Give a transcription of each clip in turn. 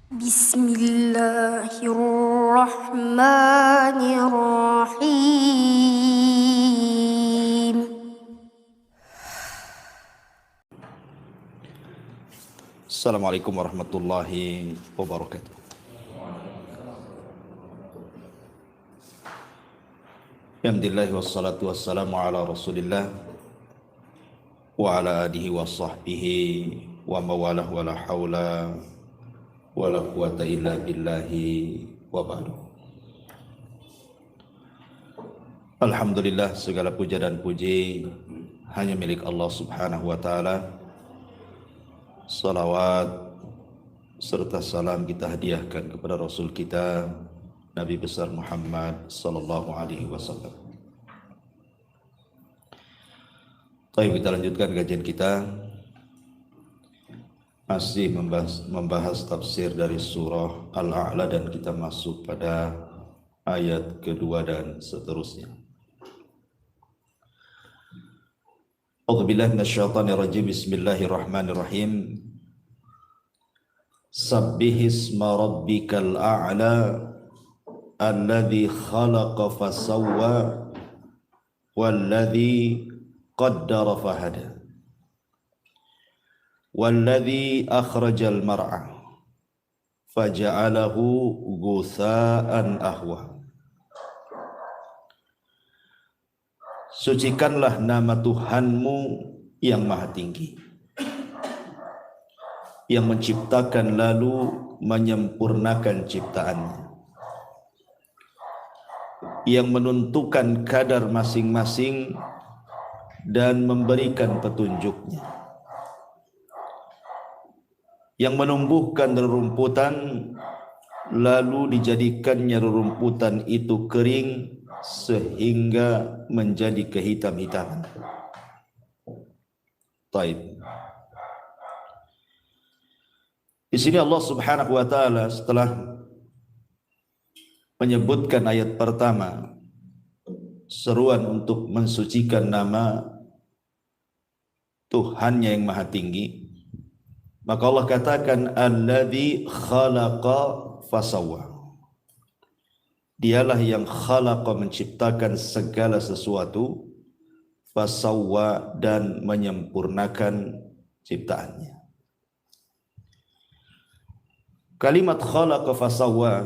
Bismillahirrahmanirrahim. Assalamualaikum warahmatullahi wabarakatuh. Alhamdulillah wassalatu wassalamu ala Rasulillah wa ala alihi wa sahbihi wa mawalah wa la hawla wa la quwata illa billahi wa ba'du. Alhamdulillah, segala puja dan puji hanya milik Allah Subhanahu wa taala. Salawat serta salam kita hadiahkan kepada Rasul kita Nabi besar Muhammad sallallahu alaihi wasallam. Baik, kita lanjutkan kajian kita, masih membahas tafsir dari surah Al-A'la, dan kita masuk pada ayat kedua dan seterusnya. A'udzubillahi minasyaitonirrajim. Bismillahirrahmanirrahim. Sabbihisma rabbikal a'la alladzi khalaqa fasawwa walladzi qaddara fahada walladzi akhrajal mar'a faja'alahu ghutsa'an ahwa. Sucikanlah nama Tuhanmu yang maha tinggi, yang menciptakan lalu menyempurnakan ciptaannya, yang menentukan kadar masing-masing dan memberikan petunjuknya, yang menumbuhkan rerumputan lalu dijadikannya rerumputan itu kering sehingga menjadi kehitam-hitaman. Taib. Di sini Allah Subhanahu wa taala setelah menyebutkan ayat pertama seruan untuk mensucikan nama Tuhannya yang maha tinggi, maka Allah katakan alladzi khalaqa fasawwa. Dialah yang khalaqa, menciptakan segala sesuatu, fasawwa, dan menyempurnakan ciptaannya. Kalimat khalaqa fasawwa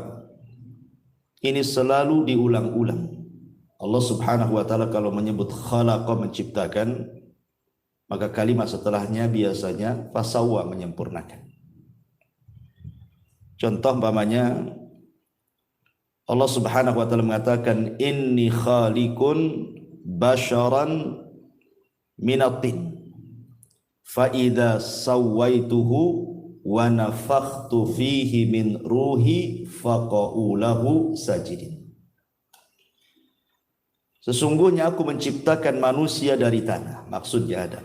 ini selalu diulang-ulang. Allah Subhanahu wa taala kalau menyebut khalaqa, menciptakan, maka kalimat setelahnya biasanya fasawwa, menyempurnakan. Contoh umpamanya Allah Subhanahu wa taala mengatakan inni khaliqun basharan minatin fa idza sawaituhu wa nafakhtu fihi min ruhi faqa'u lahu sajidin. Sesungguhnya aku menciptakan manusia dari tanah, maksudnya Adam.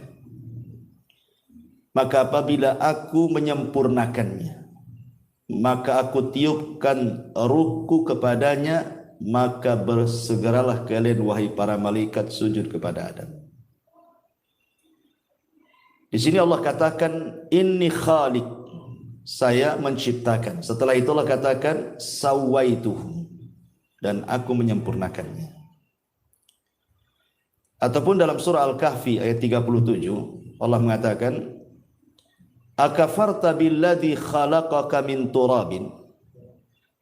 Maka apabila aku menyempurnakannya, maka aku tiupkan ruhku kepadanya, maka bersegeralah kalian wahai para malaikat sujud kepada Adam. Di sini Allah katakan inni khaliq, saya menciptakan. Setelah itu Allah katakan sawaituhu, dan aku menyempurnakannya. Ataupun dalam surah Al-Kahfi ayat 37 Allah mengatakan akafarta billadzi khalaqaka min turabin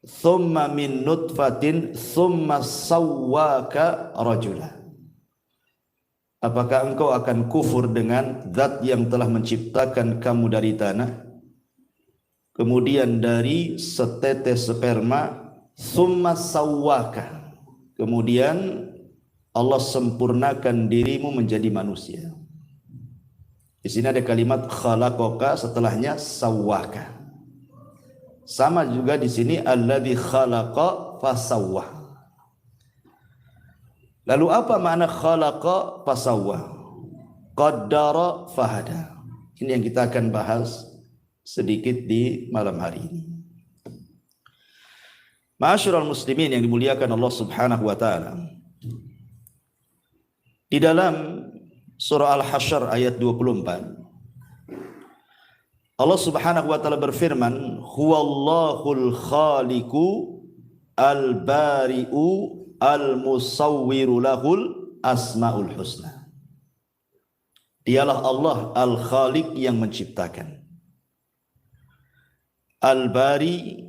thumma min nutfatin thumma sawwaka rajula. Apakah engkau akan kufur dengan zat yang telah menciptakan kamu dari tanah, kemudian dari setetes sperma, thumma sawwaka, kemudian Allah sempurnakan dirimu menjadi manusia. Di sini ada kalimat khalaqaka, setelahnya sawwaka. Sama juga di sini alladzi khalaqa fasawwa. Lalu apa makna khalaqa fasawwa? Qaddara fahada. Ini yang kita akan bahas sedikit di malam hari ini. Ma'asyiral muslimin yang dimuliakan Allah Subhanahu wa taala. Di dalam surah Al-Hasyr ayat 24 Allah Subhanahu wa taala berfirman, "Huwallahul khaliqu al-bari'u al-musawwiru lahul asmaul husna." Dialah Allah Al-Khaliq yang menciptakan. Al-Bari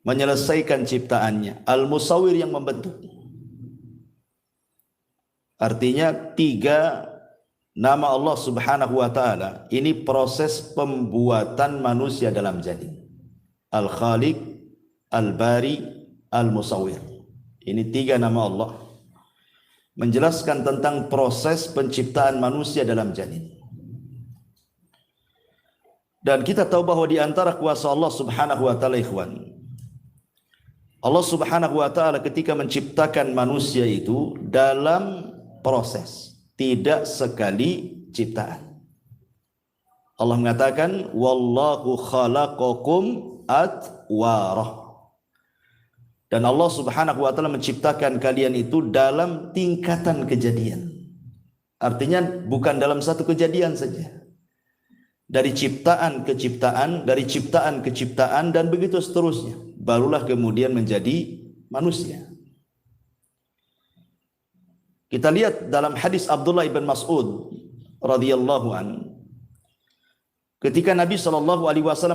menyelesaikan ciptaannya, Al-Musawwir yang membentuk. Artinya 3 nama Allah Subhanahu wa taala ini proses pembuatan manusia dalam janin. Al-Khaliq, Al-Bari, Al-Musawwir. Ini 3 nama Allah menjelaskan tentang proses penciptaan manusia dalam janin. Dan kita tahu bahwa di antara kuasa Allah Subhanahu wa taala, ikhwan, Allah Subhanahu wa taala ketika menciptakan manusia itu dalam proses, tidak sekali ciptaan. Allah mengatakan, "Wallahu khalaqakum atwarah." Dan Allah Subhanahu wa taala menciptakan kalian itu dalam tingkatan kejadian. Artinya bukan dalam satu kejadian saja. Dari ciptaan ke ciptaan, dari ciptaan ke ciptaan, dan begitu seterusnya. Barulah kemudian menjadi manusia. Kita lihat dalam hadis Abdullah ibn Mas'ud radhiyallahu an, ketika Nabi SAW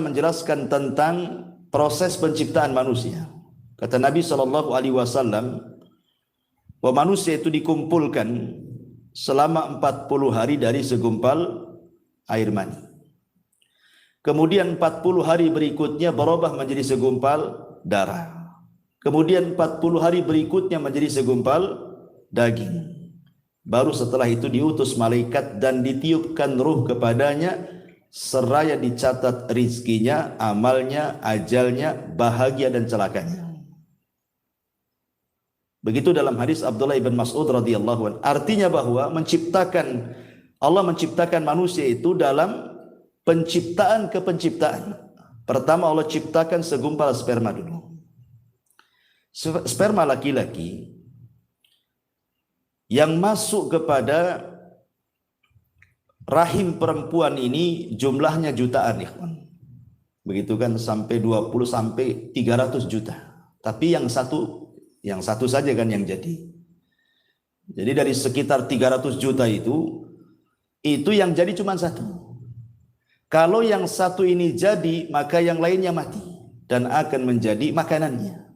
menjelaskan tentang proses penciptaan manusia. Kata Nabi SAW, bahwa manusia itu dikumpulkan selama 40 hari dari segumpal air mani. Kemudian 40 hari berikutnya berubah menjadi segumpal darah. Kemudian 40 hari berikutnya menjadi segumpal daging. Baru setelah itu diutus malaikat dan ditiupkan ruh kepadanya, seraya dicatat rizkinya, amalnya, ajalnya, bahagia dan celakanya. Begitu dalam hadis Abdullah ibn Mas'ud radhiyallahu anhu. Artinya bahwa Allah menciptakan manusia itu dalam penciptaan ke penciptaan. Pertama Allah ciptakan segumpal sperma dulu. Sperma laki-laki yang masuk kepada rahim perempuan ini jumlahnya jutaan, ikhwan. Begitu kan, sampai 20 sampai 300 juta. Tapi yang satu saja kan yang jadi. Jadi dari sekitar 300 juta itu yang jadi cuma satu. Kalau yang satu ini jadi, maka yang lainnya mati dan akan menjadi makanannya.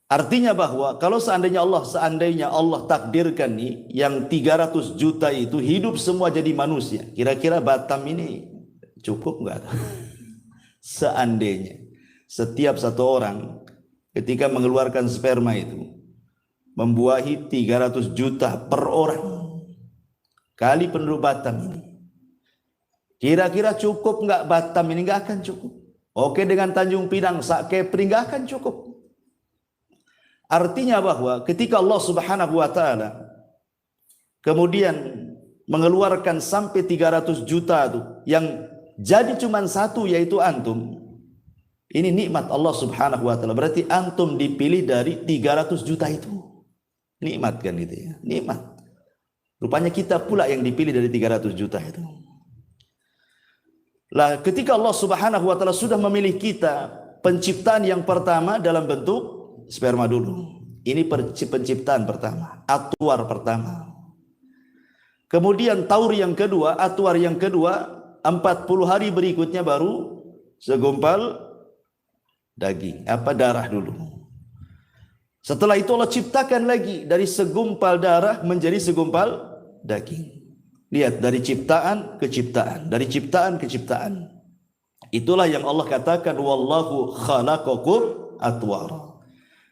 Artinya bahwa kalau seandainya Allah takdirkan nih yang 300 juta itu hidup semua jadi manusia, kira-kira Batam ini cukup enggak? Seandainya setiap satu orang ketika mengeluarkan sperma itu membuahi 300 juta per orang kali penduduk Batam ini, kira-kira cukup enggak Batam ini? Enggak akan cukup. Oke, dengan Tanjung Pinang, Sak Kepri enggak akan cukup. Artinya bahwa ketika Allah Subhanahu wa taala kemudian mengeluarkan sampai 300 juta itu, yang jadi cuma satu yaitu antum. Ini nikmat Allah Subhanahu wa taala. Berarti antum dipilih dari 300 juta itu. Nikmat kan itu ya, nikmat. Rupanya kita pula yang dipilih dari 300 juta itu. Lah ketika Allah Subhanahu wa taala sudah memilih kita, penciptaan yang pertama dalam bentuk sperma dulu. Ini penciptaan pertama, atwar pertama. Kemudian taur yang kedua, atwar yang kedua, 40 hari berikutnya baru segumpal daging, darah dulu. Setelah itu Allah ciptakan lagi dari segumpal darah menjadi segumpal daging. Lihat, dari ciptaan ke ciptaan, dari ciptaan ke ciptaan. Itulah yang Allah katakan, wallahu khalaqakum atwara.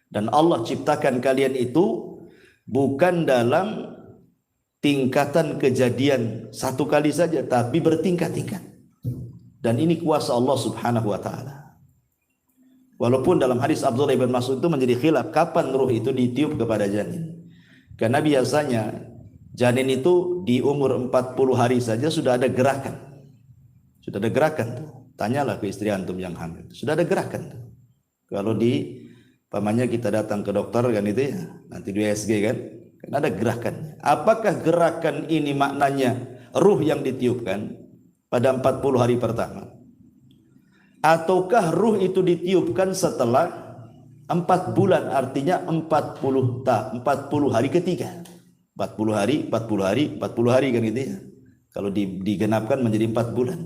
Dan Allah ciptakan kalian itu bukan dalam tingkatan kejadian satu kali saja, tapi bertingkat-tingkat. Dan ini kuasa Allah Subhanahu wa taala. Walaupun dalam hadis Abdullah ibn Mas'ud itu menjadi khilaf kapan ruh itu ditiup kepada janin. Karena biasanya janin itu di umur 40 hari saja sudah ada gerakan. Sudah ada gerakan tuh. Tanyalah ke istri antum yang hamil. Sudah ada gerakan tuh. Kalau pamannya kita datang ke dokter kan itu ya, nanti di USG kan ada gerakannya. Apakah gerakan ini maknanya ruh yang ditiupkan pada 40 hari pertama, ataukah ruh itu ditiupkan setelah 4 bulan, artinya 40 hari ketiga. 40 hari kan gitu ya. Kalau digenapkan menjadi 4 bulan.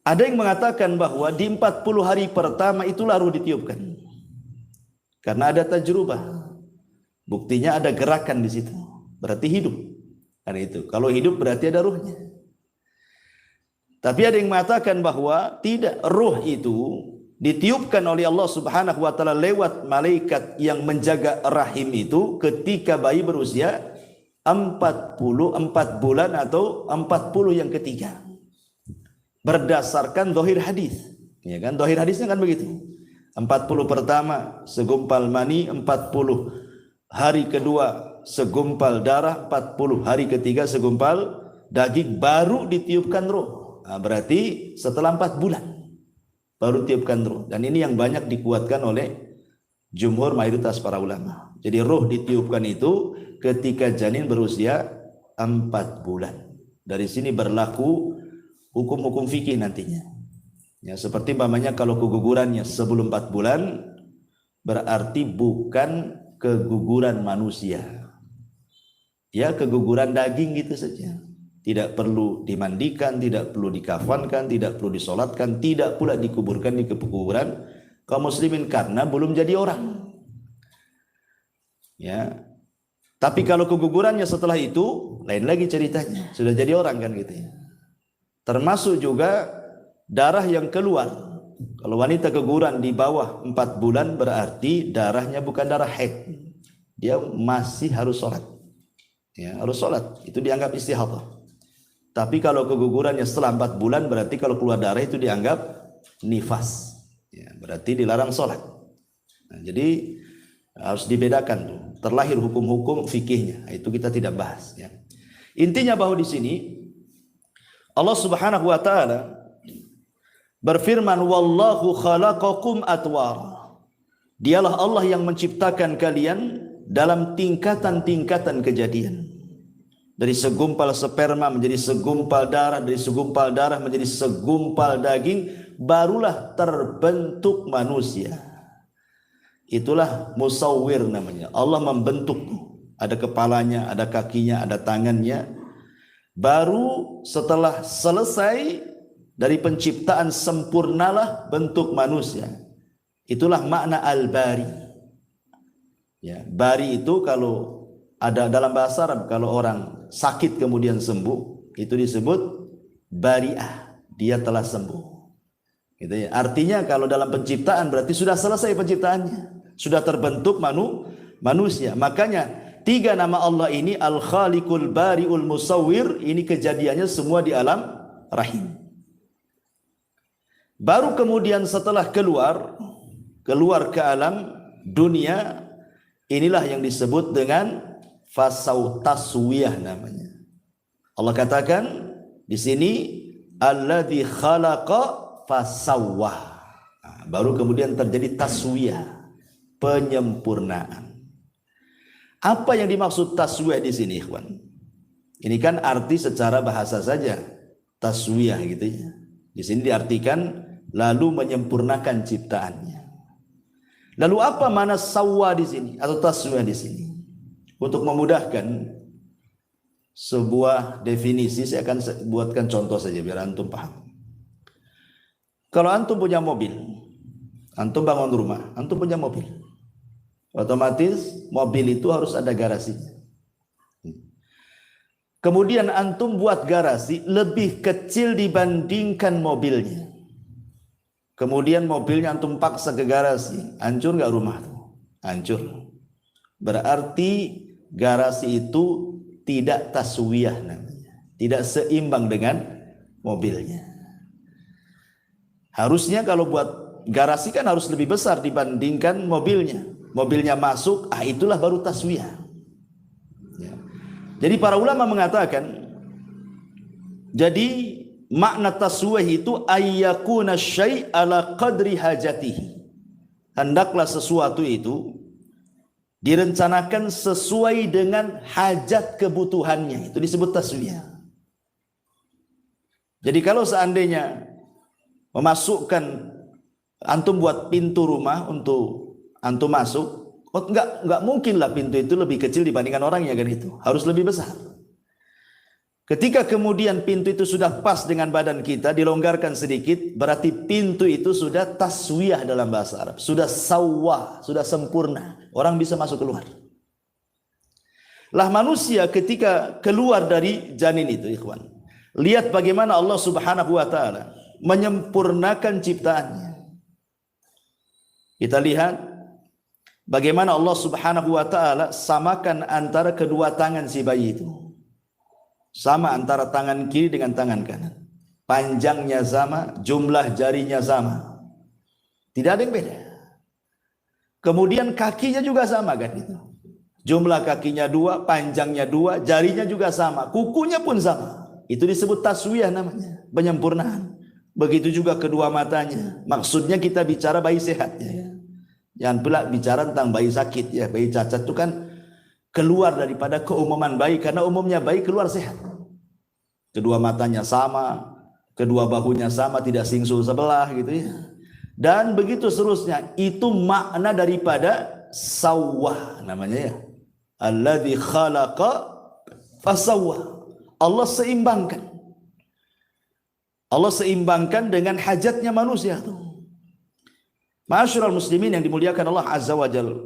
Ada yang mengatakan bahwa di 40 hari pertama itulah ruh ditiupkan. Karena ada tajrubah. Buktinya ada gerakan di situ. Berarti hidup. Karena itu. Kalau hidup berarti ada ruhnya. Tapi ada yang mengatakan bahwa tidak, ruh itu ditiupkan oleh Allah Subhanahu wa taala lewat malaikat yang menjaga rahim itu ketika bayi berusia 44 bulan atau 40 yang ketiga. Berdasarkan zahir hadis. Ya kan? Zahir hadisnya kan begitu. 40 pertama segumpal mani, 40 hari kedua segumpal darah, 40 hari ketiga segumpal daging, baru ditiupkan roh. Nah, berarti setelah 4 bulan baru tiupkan roh. Dan ini yang banyak dikuatkan oleh jumhur mayoritas para ulama. Jadi roh ditiupkan itu ketika janin berusia 4 bulan. Dari sini berlaku hukum-hukum fikih nantinya. Ya, seperti umpamanya kalau kegugurannya sebelum 4 bulan berarti bukan keguguran manusia. Ya, keguguran daging gitu saja. Tidak perlu dimandikan, tidak perlu dikafankan, tidak perlu disolatkan, tidak pula dikuburkan di kuburan kaum muslimin karena belum jadi orang. Ya. Tapi kalau kegugurannya setelah itu lain lagi ceritanya, sudah jadi orang kan gitu ya. Termasuk juga darah yang keluar. Kalau wanita keguguran di bawah 4 bulan berarti darahnya bukan darah haid. Dia masih harus sholat. Ya, harus sholat. Itu dianggap istihadah. Tapi kalau kegugurannya setelah 4 bulan berarti kalau keluar darah itu dianggap nifas. Ya, berarti dilarang sholat. Nah, jadi harus dibedakan tuh. Terlahir hukum-hukum fikihnya. Itu kita tidak bahas. Ya. Intinya bahwa di sini Allah Subhanahu wa taala berfirman, wallahu khalaqakum atwara. Dialah Allah yang menciptakan kalian dalam tingkatan-tingkatan kejadian. Dari segumpal sperma menjadi segumpal darah, dari segumpal darah menjadi segumpal daging, barulah terbentuk manusia. Itulah musawwir namanya. Allah membentuk. Ada kepalanya, ada kakinya, ada tangannya. Baru setelah selesai dari penciptaan sempurnalah bentuk manusia. Itulah makna al-bari. Ya, bari itu kalau ada dalam bahasa Arab, kalau orang sakit kemudian sembuh, itu disebut bari'ah. Dia telah sembuh. Gitu ya. Artinya kalau dalam penciptaan berarti sudah selesai penciptaannya. Sudah terbentuk manusia. Makanya 3 nama Allah ini, Al-Khaliqul Bari'ul Musawwir, ini kejadiannya semua di alam rahim. Baru kemudian setelah keluar ke alam dunia, inilah yang disebut dengan fasau taswiyah namanya. Allah katakan di sini alladzi khalaqa fasawwah. Nah, baru kemudian terjadi taswiyah, penyempurnaan. Apa yang dimaksud taswiyah di sini, ikhwan? Ini kan arti secara bahasa saja, taswiyah gitu ya. Di sini diartikan lalu menyempurnakan ciptaannya. Lalu apa makna sawwa di sini atau taswiyah di sini? Untuk memudahkan sebuah definisi, saya akan buatkan contoh saja biar antum paham. Kalau antum punya mobil, antum bangun rumah, antum punya mobil, otomatis mobil itu harus ada garasinya. Kemudian antum buat garasi lebih kecil dibandingkan mobilnya. Kemudian mobilnya antum paksa ke garasi, hancur nggak rumah tuh? Hancur. Berarti garasi itu tidak taswiyah namanya, tidak seimbang dengan mobilnya. Harusnya kalau buat garasi kan harus lebih besar dibandingkan mobilnya. Mobilnya masuk, itulah baru taswiyah. Ya. Jadi para ulama mengatakan, jadi makna taswiyah itu ayyakuna syai' ala qadri hajatihi. Hendaklah sesuatu itu direncanakan sesuai dengan hajat kebutuhannya. Itu disebut taswiyah. Jadi kalau seandainya memasukkan, antum buat pintu rumah untuk antum masuk, enggak mungkin lah pintu itu lebih kecil dibandingkan orangnya kan, itu harus lebih besar. Ketika kemudian pintu itu sudah pas dengan badan kita, dilonggarkan sedikit, berarti pintu itu sudah taswiyah dalam bahasa Arab, sudah sawah, sudah sempurna, orang bisa masuk keluar. Lah manusia ketika keluar dari janin itu, ikhwan, lihat bagaimana Allah Subhanahu wa taala menyempurnakan ciptaannya. Kita lihat bagaimana Allah Subhanahu wa taala samakan antara kedua tangan si bayi itu. Sama antara tangan kiri dengan tangan kanan. Panjangnya sama, jumlah jarinya sama. Tidak ada yang beda. Kemudian kakinya juga sama kan itu. Jumlah kakinya 2, panjangnya 2, jarinya juga sama, kukunya pun sama. Itu disebut taswiyah namanya, penyempurnaan. Begitu juga kedua matanya. Maksudnya kita bicara bayi sehat ya. Jangan pula bicara tentang bayi sakit ya. Bayi cacat itu kan keluar daripada keumuman bayi, karena umumnya bayi keluar sehat. Kedua matanya sama, kedua bahunya sama, tidak singsul sebelah gitu ya. Dan begitu seterusnya. Itu makna daripada sawwah namanya ya. Alladzi khalaqa fasawwah. Allah seimbangkan. Allah seimbangkan dengan hajatnya manusia tuh. Ma'asyiral muslimin yang dimuliakan Allah Azza wa Jalla.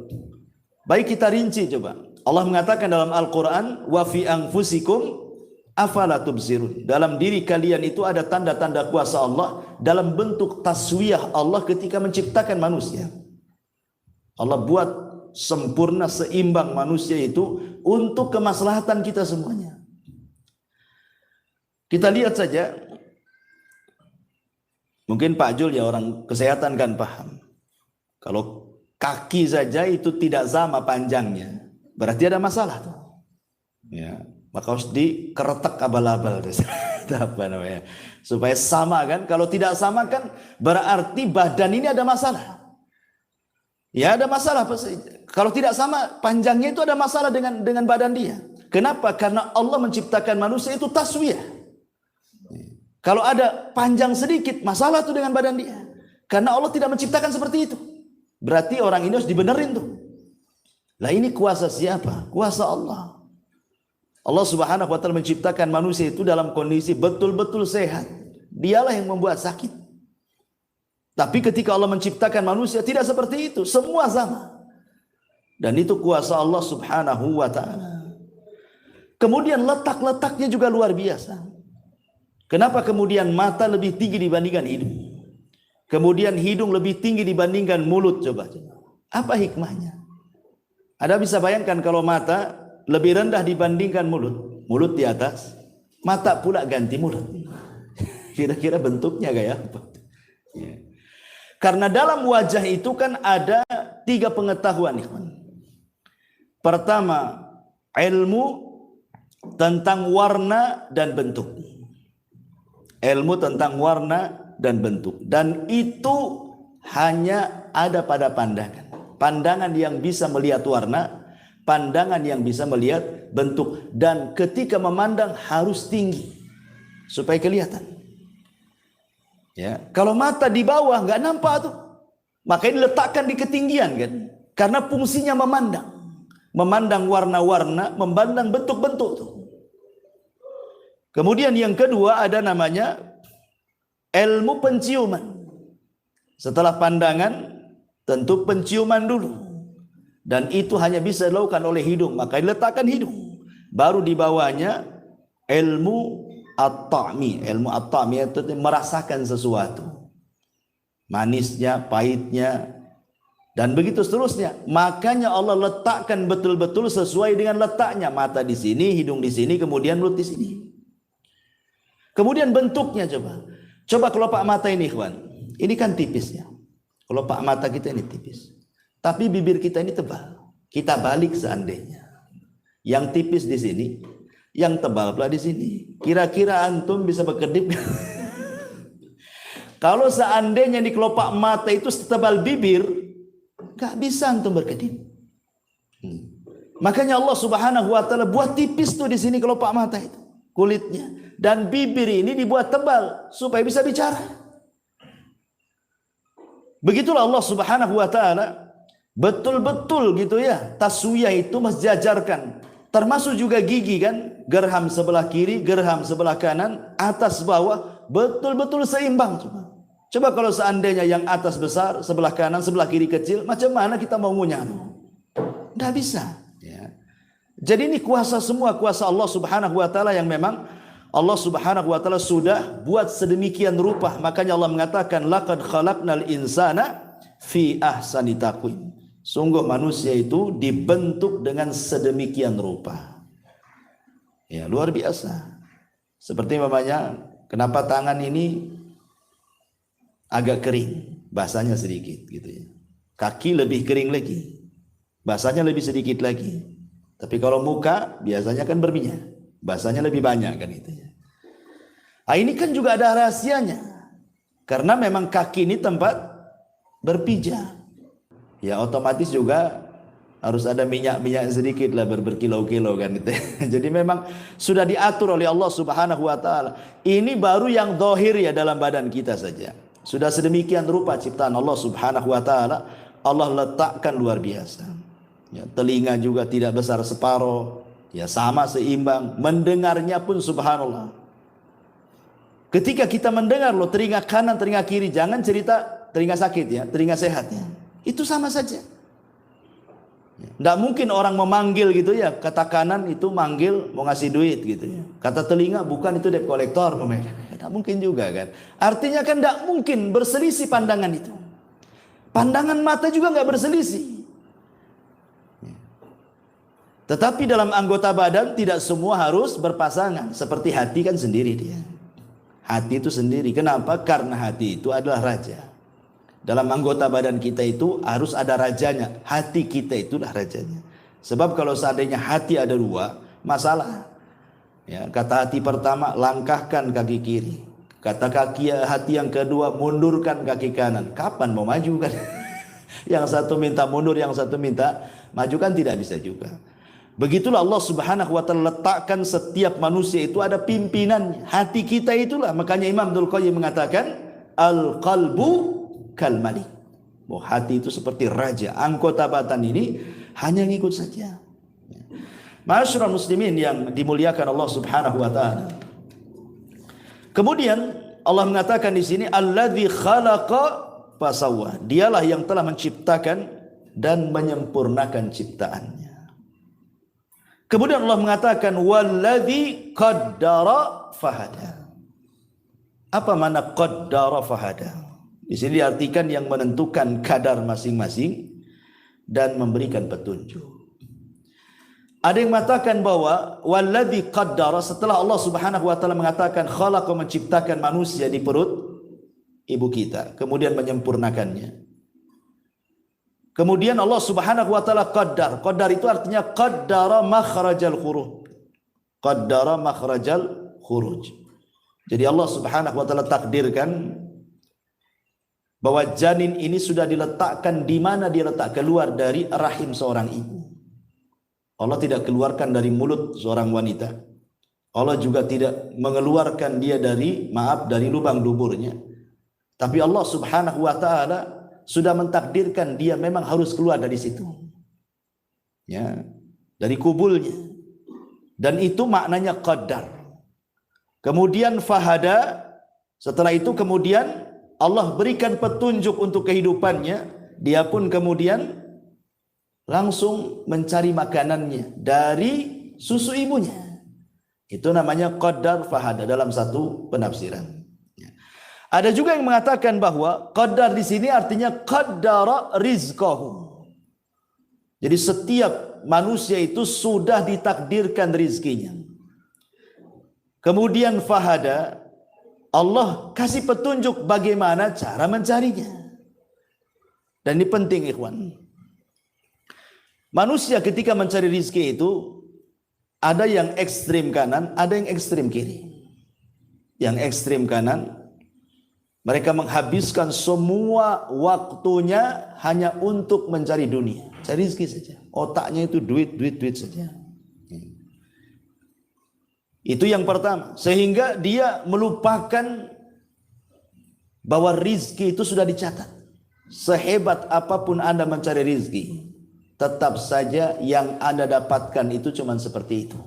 Baik kita rinci coba. Allah mengatakan dalam Al-Quran, wa fi anfusikum afala tubsirun. Dalam diri kalian itu ada tanda-tanda kuasa Allah dalam bentuk taswiyah Allah ketika menciptakan manusia. Allah buat sempurna, seimbang manusia itu untuk kemaslahatan kita semuanya. Kita lihat saja, mungkin Pak Jul ya orang kesehatan kan paham. Kalau kaki saja itu tidak sama panjangnya, berarti ada masalah tuh. Ya, maka harus dikeretek abal-abal apa namanya, supaya sama kan. Kalau tidak sama kan berarti badan ini ada masalah. Ya ada masalah. Kalau tidak sama panjangnya itu ada masalah dengan badan dia. Kenapa? Karena Allah menciptakan manusia itu taswiyah. Kalau ada panjang sedikit, masalah tuh dengan badan dia. Karena Allah tidak menciptakan seperti itu. Berarti orang ini harus dibenerin tuh. Lah ini kuasa siapa? Kuasa Allah. Allah Subhanahu wa taala menciptakan manusia itu dalam kondisi betul-betul sehat. Dialah yang membuat sakit. Tapi ketika Allah menciptakan manusia tidak seperti itu, semua sama. Dan itu kuasa Allah Subhanahu wa taala. Kemudian letak-letaknya juga luar biasa. Kenapa kemudian mata lebih tinggi dibandingkan hidung? Kemudian hidung lebih tinggi dibandingkan mulut, coba. Apa hikmahnya? Anda bisa bayangkan kalau mata lebih rendah dibandingkan mulut, mulut di atas, mata pula ganti mulut. Kira-kira bentuknya kayak apa? Ya. Karena dalam wajah itu kan ada 3 pengetahuan. Pertama, ilmu tentang warna dan bentuk. Ilmu tentang warna dan bentuk. Dan itu hanya ada pada pandangan. Pandangan yang bisa melihat warna, pandangan yang bisa melihat bentuk. Dan ketika memandang harus tinggi supaya kelihatan. Ya, kalau mata di bawah nggak nampak tuh. Makanya diletakkan di ketinggian kan. Karena fungsinya memandang. Memandang warna-warna, memandang bentuk-bentuk tuh. Kemudian yang kedua ada namanya ilmu penciuman. Setelah pandangan tentu penciuman dulu. Dan itu hanya bisa dilakukan oleh hidung, maka diletakkan hidung. Baru di bawahnya ilmu at-ta'mi. Ilmu at-ta'mi itu merasakan sesuatu. Manisnya, pahitnya, dan begitu seterusnya. Makanya Allah letakkan betul-betul sesuai dengan letaknya. Mata di sini, hidung di sini, kemudian mulut di sini. Kemudian bentuknya coba. Coba kelopak mata ini, ikhwan. Ini kan tipis ya. Kelopak mata kita ini tipis. Tapi bibir kita ini tebal. Kita balik seandainya. Yang tipis di sini, yang tebal pula di sini. Kira-kira antum bisa berkedip? Kalau seandainya di kelopak mata itu setebal bibir, gak bisa antum berkedip. Makanya Allah Subhanahu wa taala buat tipis tuh di sini kelopak mata itu, kulitnya. Dan bibir ini dibuat tebal supaya bisa bicara. Begitulah Allah Subhanahu wa taala betul-betul gitu ya, taswiyah itu mensejajarkan. Termasuk juga gigi kan, gerham sebelah kiri, gerham sebelah kanan, atas bawah betul-betul seimbang. Coba kalau seandainya yang atas besar, sebelah kanan, sebelah kiri kecil, macam mana kita mau ngunyah? Tidak bisa. Ya. Jadi ini kuasa semua, kuasa Allah Subhanahu wa taala yang memang Allah Subhanahu wa taala sudah buat sedemikian rupa. Makanya Allah mengatakan laqad khalaqnal insana fi ahsani taqwim. Sungguh manusia itu dibentuk dengan sedemikian rupa. Ya, luar biasa. Seperti namanya, kenapa tangan ini agak kering, basahnya sedikit gitu ya. Kaki lebih kering lagi, basahnya lebih sedikit lagi. Tapi kalau muka biasanya kan berminyak, basahnya lebih banyak kan itu ya. Nah, ini kan juga ada rahasianya. Karena memang kaki ini tempat berpijak. Ya otomatis juga harus ada minyak-minyak sedikit lah berkilo-kilo kan gitu. Jadi memang sudah diatur oleh Allah Subhanahu wa taala. Ini baru yang zahir ya dalam badan kita saja. Sudah sedemikian rupa ciptaan Allah Subhanahu wa taala, Allah letakkan luar biasa. Ya, telinga juga tidak besar separuh, ya sama seimbang. Mendengarnya pun subhanallah. Ketika kita mendengar loh, telinga kanan, telinga kiri, jangan cerita telinga sakit ya, telinga sehat ya. Itu sama saja. Tidak mungkin orang memanggil gitu ya, kata kanan itu manggil mau ngasih duit gitu ya. Kata telinga bukan itu debt collector. Tidak mungkin juga kan. Artinya kan tidak mungkin berselisih pandangan itu. Pandangan mata juga nggak berselisih. Tetapi dalam anggota badan tidak semua harus berpasangan. Seperti hati kan sendiri dia. Hati itu sendiri. Kenapa? Karena hati itu adalah raja. Dalam anggota badan kita itu harus ada rajanya. Hati kita itulah rajanya. Sebab kalau seandainya hati ada dua, masalah. Ya, kata hati pertama, langkahkan kaki kiri. Kata hati yang kedua, mundurkan kaki kanan. Kapan mau maju kan? Yang satu minta mundur, yang satu minta maju kan tidak bisa juga. Begitulah Allah Subhanahu wa taala letakkan setiap manusia itu ada pimpinannya. Hati kita itulah. Makanya Imam Dzul Qayyim mengatakan, al-qalbu kal malik. Oh, hati itu seperti raja. Anggota badan ini hanya ngikut saja. Ma'asyiral muslimin yang dimuliakan Allah Subhanahu wa taala. Kemudian Allah mengatakan di sini alladzi khalaqa fasawwa. Dialah yang telah menciptakan dan menyempurnakan ciptaannya. Kemudian Allah mengatakan walladzi qaddara fahada. Apa makna qaddara fahada? Di sini diartikan yang menentukan kadar masing-masing dan memberikan petunjuk. Ada yang mengatakan bahwa walladzi qaddara, setelah Allah Subhanahu wa taala mengatakan khalaqa, menciptakan manusia di perut ibu kita, kemudian menyempurnakannya. Kemudian Allah Subhanahu wa taala qaddar. Qaddar itu artinya qaddara makhrajal khuruj. Qaddara makhrajal khuruj. Jadi Allah Subhanahu wa taala takdirkan bahwa janin ini sudah diletakkan di mana dia letak, keluar dari rahim seorang ibu. Allah tidak keluarkan dari mulut seorang wanita. Allah juga tidak mengeluarkan dia dari lubang duburnya. Tapi Allah Subhanahu wa taala sudah mentakdirkan dia memang harus keluar dari situ. Ya, dari kubulnya. Dan itu maknanya qaddar. Kemudian fahada, setelah itu kemudian Allah berikan petunjuk untuk kehidupannya. Dia pun kemudian langsung mencari makanannya dari susu ibunya. Itu namanya qaddar fahada dalam satu penafsiran. Ada juga yang mengatakan bahwa qaddar di sini artinya qaddara rizqahu. Jadi setiap manusia itu sudah ditakdirkan rizkinya. Kemudian fahada, Allah kasih petunjuk bagaimana cara mencarinya. Dan ini penting ikhwan. Manusia ketika mencari rizki itu ada yang ekstrim kanan, ada yang ekstrim kiri. Yang ekstrim kanan, mereka menghabiskan semua waktunya hanya untuk mencari dunia. cari rezeki saja. Otaknya itu duit saja. Itu yang pertama. Sehingga dia melupakan bahwa rizki itu sudah dicatat. Sehebat apapun Anda mencari rizki, tetap saja yang Anda dapatkan itu cuma seperti itu.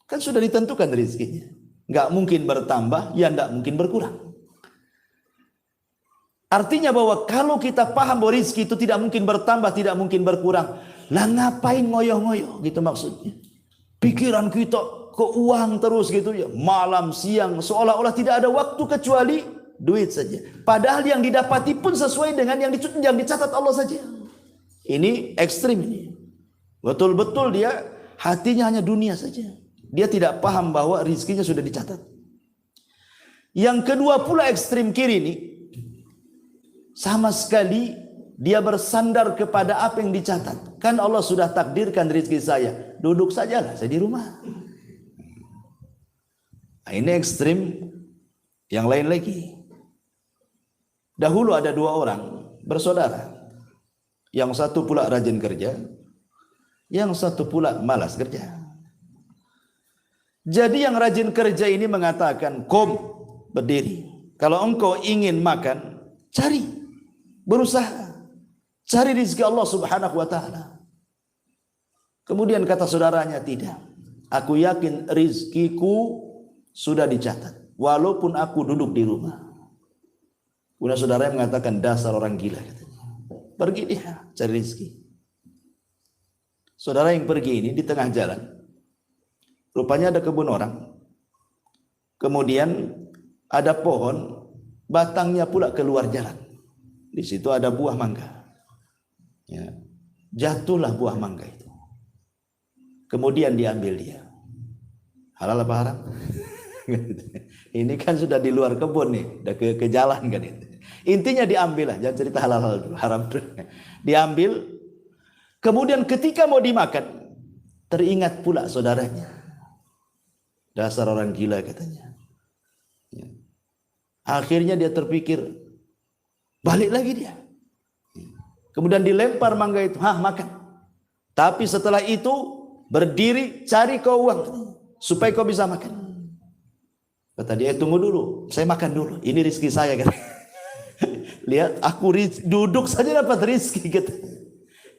Kan sudah ditentukan rizkinya. Nggak mungkin bertambah, ya nggak mungkin berkurang. Artinya bahwa kalau kita paham bahwa rizki itu tidak mungkin bertambah, tidak mungkin berkurang, lah ngapain ngoyo-ngoyo gitu maksudnya. Pikiran kita ke uang terus gitu ya, malam siang seolah-olah tidak ada waktu kecuali duit saja. Padahal yang didapati pun sesuai dengan yang dicatat Allah saja. Ini ekstrim ini. Betul-betul dia hatinya hanya dunia saja. Dia tidak paham bahwa rizkinya sudah dicatat. Yang kedua pula ekstrim kiri ini, sama sekali dia bersandar kepada apa yang dicatat. Kan Allah sudah takdirkan rizki saya, duduk sajalah saya di rumah. Nah, ini ekstrim yang lain lagi. Dahulu ada dua orang bersaudara. Yang satu pula rajin kerja, yang satu pula malas kerja. Jadi yang rajin kerja ini mengatakan, "Kom, berdiri. Kalau engkau ingin makan, cari, berusaha, cari rezeki Allah Subhanahu wa taala." Kemudian kata saudaranya, "Tidak. Aku yakin rezekiku sudah dicatat, walaupun aku duduk di rumah." Kemudian saudaranya mengatakan, "Dasar orang gila," katanya. Pergi dia cari rezeki. Saudara yang pergi ini di tengah jalan, rupanya ada kebun orang. Kemudian ada pohon, batangnya pula keluar jalan. Di situ ada buah mangga. Ya. Jatuhlah buah mangga itu. Kemudian diambil dia. Halal apa haram? Ini kan sudah di luar kebun nih, udah ke jalan kan itu. Intinya diambil lah, jangan cerita halal dulu, haram dulu. Diambil. Kemudian ketika mau dimakan, teringat pula saudaranya. Dasar orang gila katanya. Ya. Akhirnya dia terpikir, balik lagi dia. Kemudian dilempar mangga itu, makan. Tapi setelah itu berdiri cari kau uang supaya kau bisa makan. Kata dia, tunggu dulu, saya makan dulu. Ini rezeki saya kan. Lihat, aku duduk saja dapat rezeki gitu.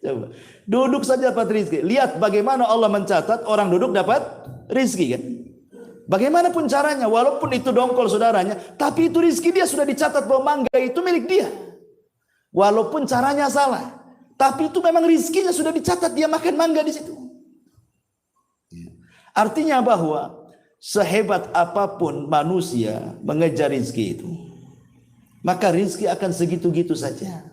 Coba, duduk saja dapat rezeki. Lihat bagaimana Allah mencatat orang duduk dapat rezeki kan. Bagaimanapun caranya, walaupun itu dongkol saudaranya, tapi itu rezeki dia sudah dicatat bahwa mangga itu milik dia. Walaupun caranya salah, tapi itu memang rezekinya sudah dicatat, dia makan mangga di situ. Artinya bahwa sehebat apapun manusia mengejar rezeki itu, maka rezeki akan segitu-gitu saja.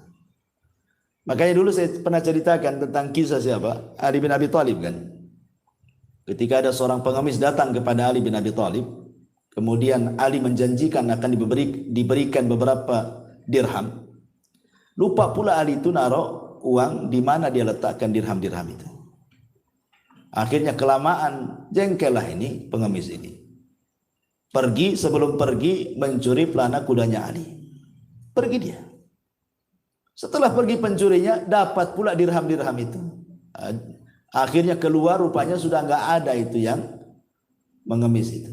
Makanya dulu saya pernah ceritakan tentang kisah siapa? Ali bin Abi Thalib kan. Ketika ada seorang pengemis datang kepada Ali bin Abi Thalib, kemudian Ali menjanjikan akan diberikan beberapa dirham. Lupa pula Ali itu naruh uang di mana dia letakkan dirham-dirham itu. Akhirnya kelamaan jengkellah ini pengemis ini. Sebelum pergi mencuri pelana kudanya Ali. Pergi dia. Setelah pergi pencurinya, dapat pula dirham-dirham itu. Akhirnya keluar, rupanya sudah nggak ada itu yang mengemis itu.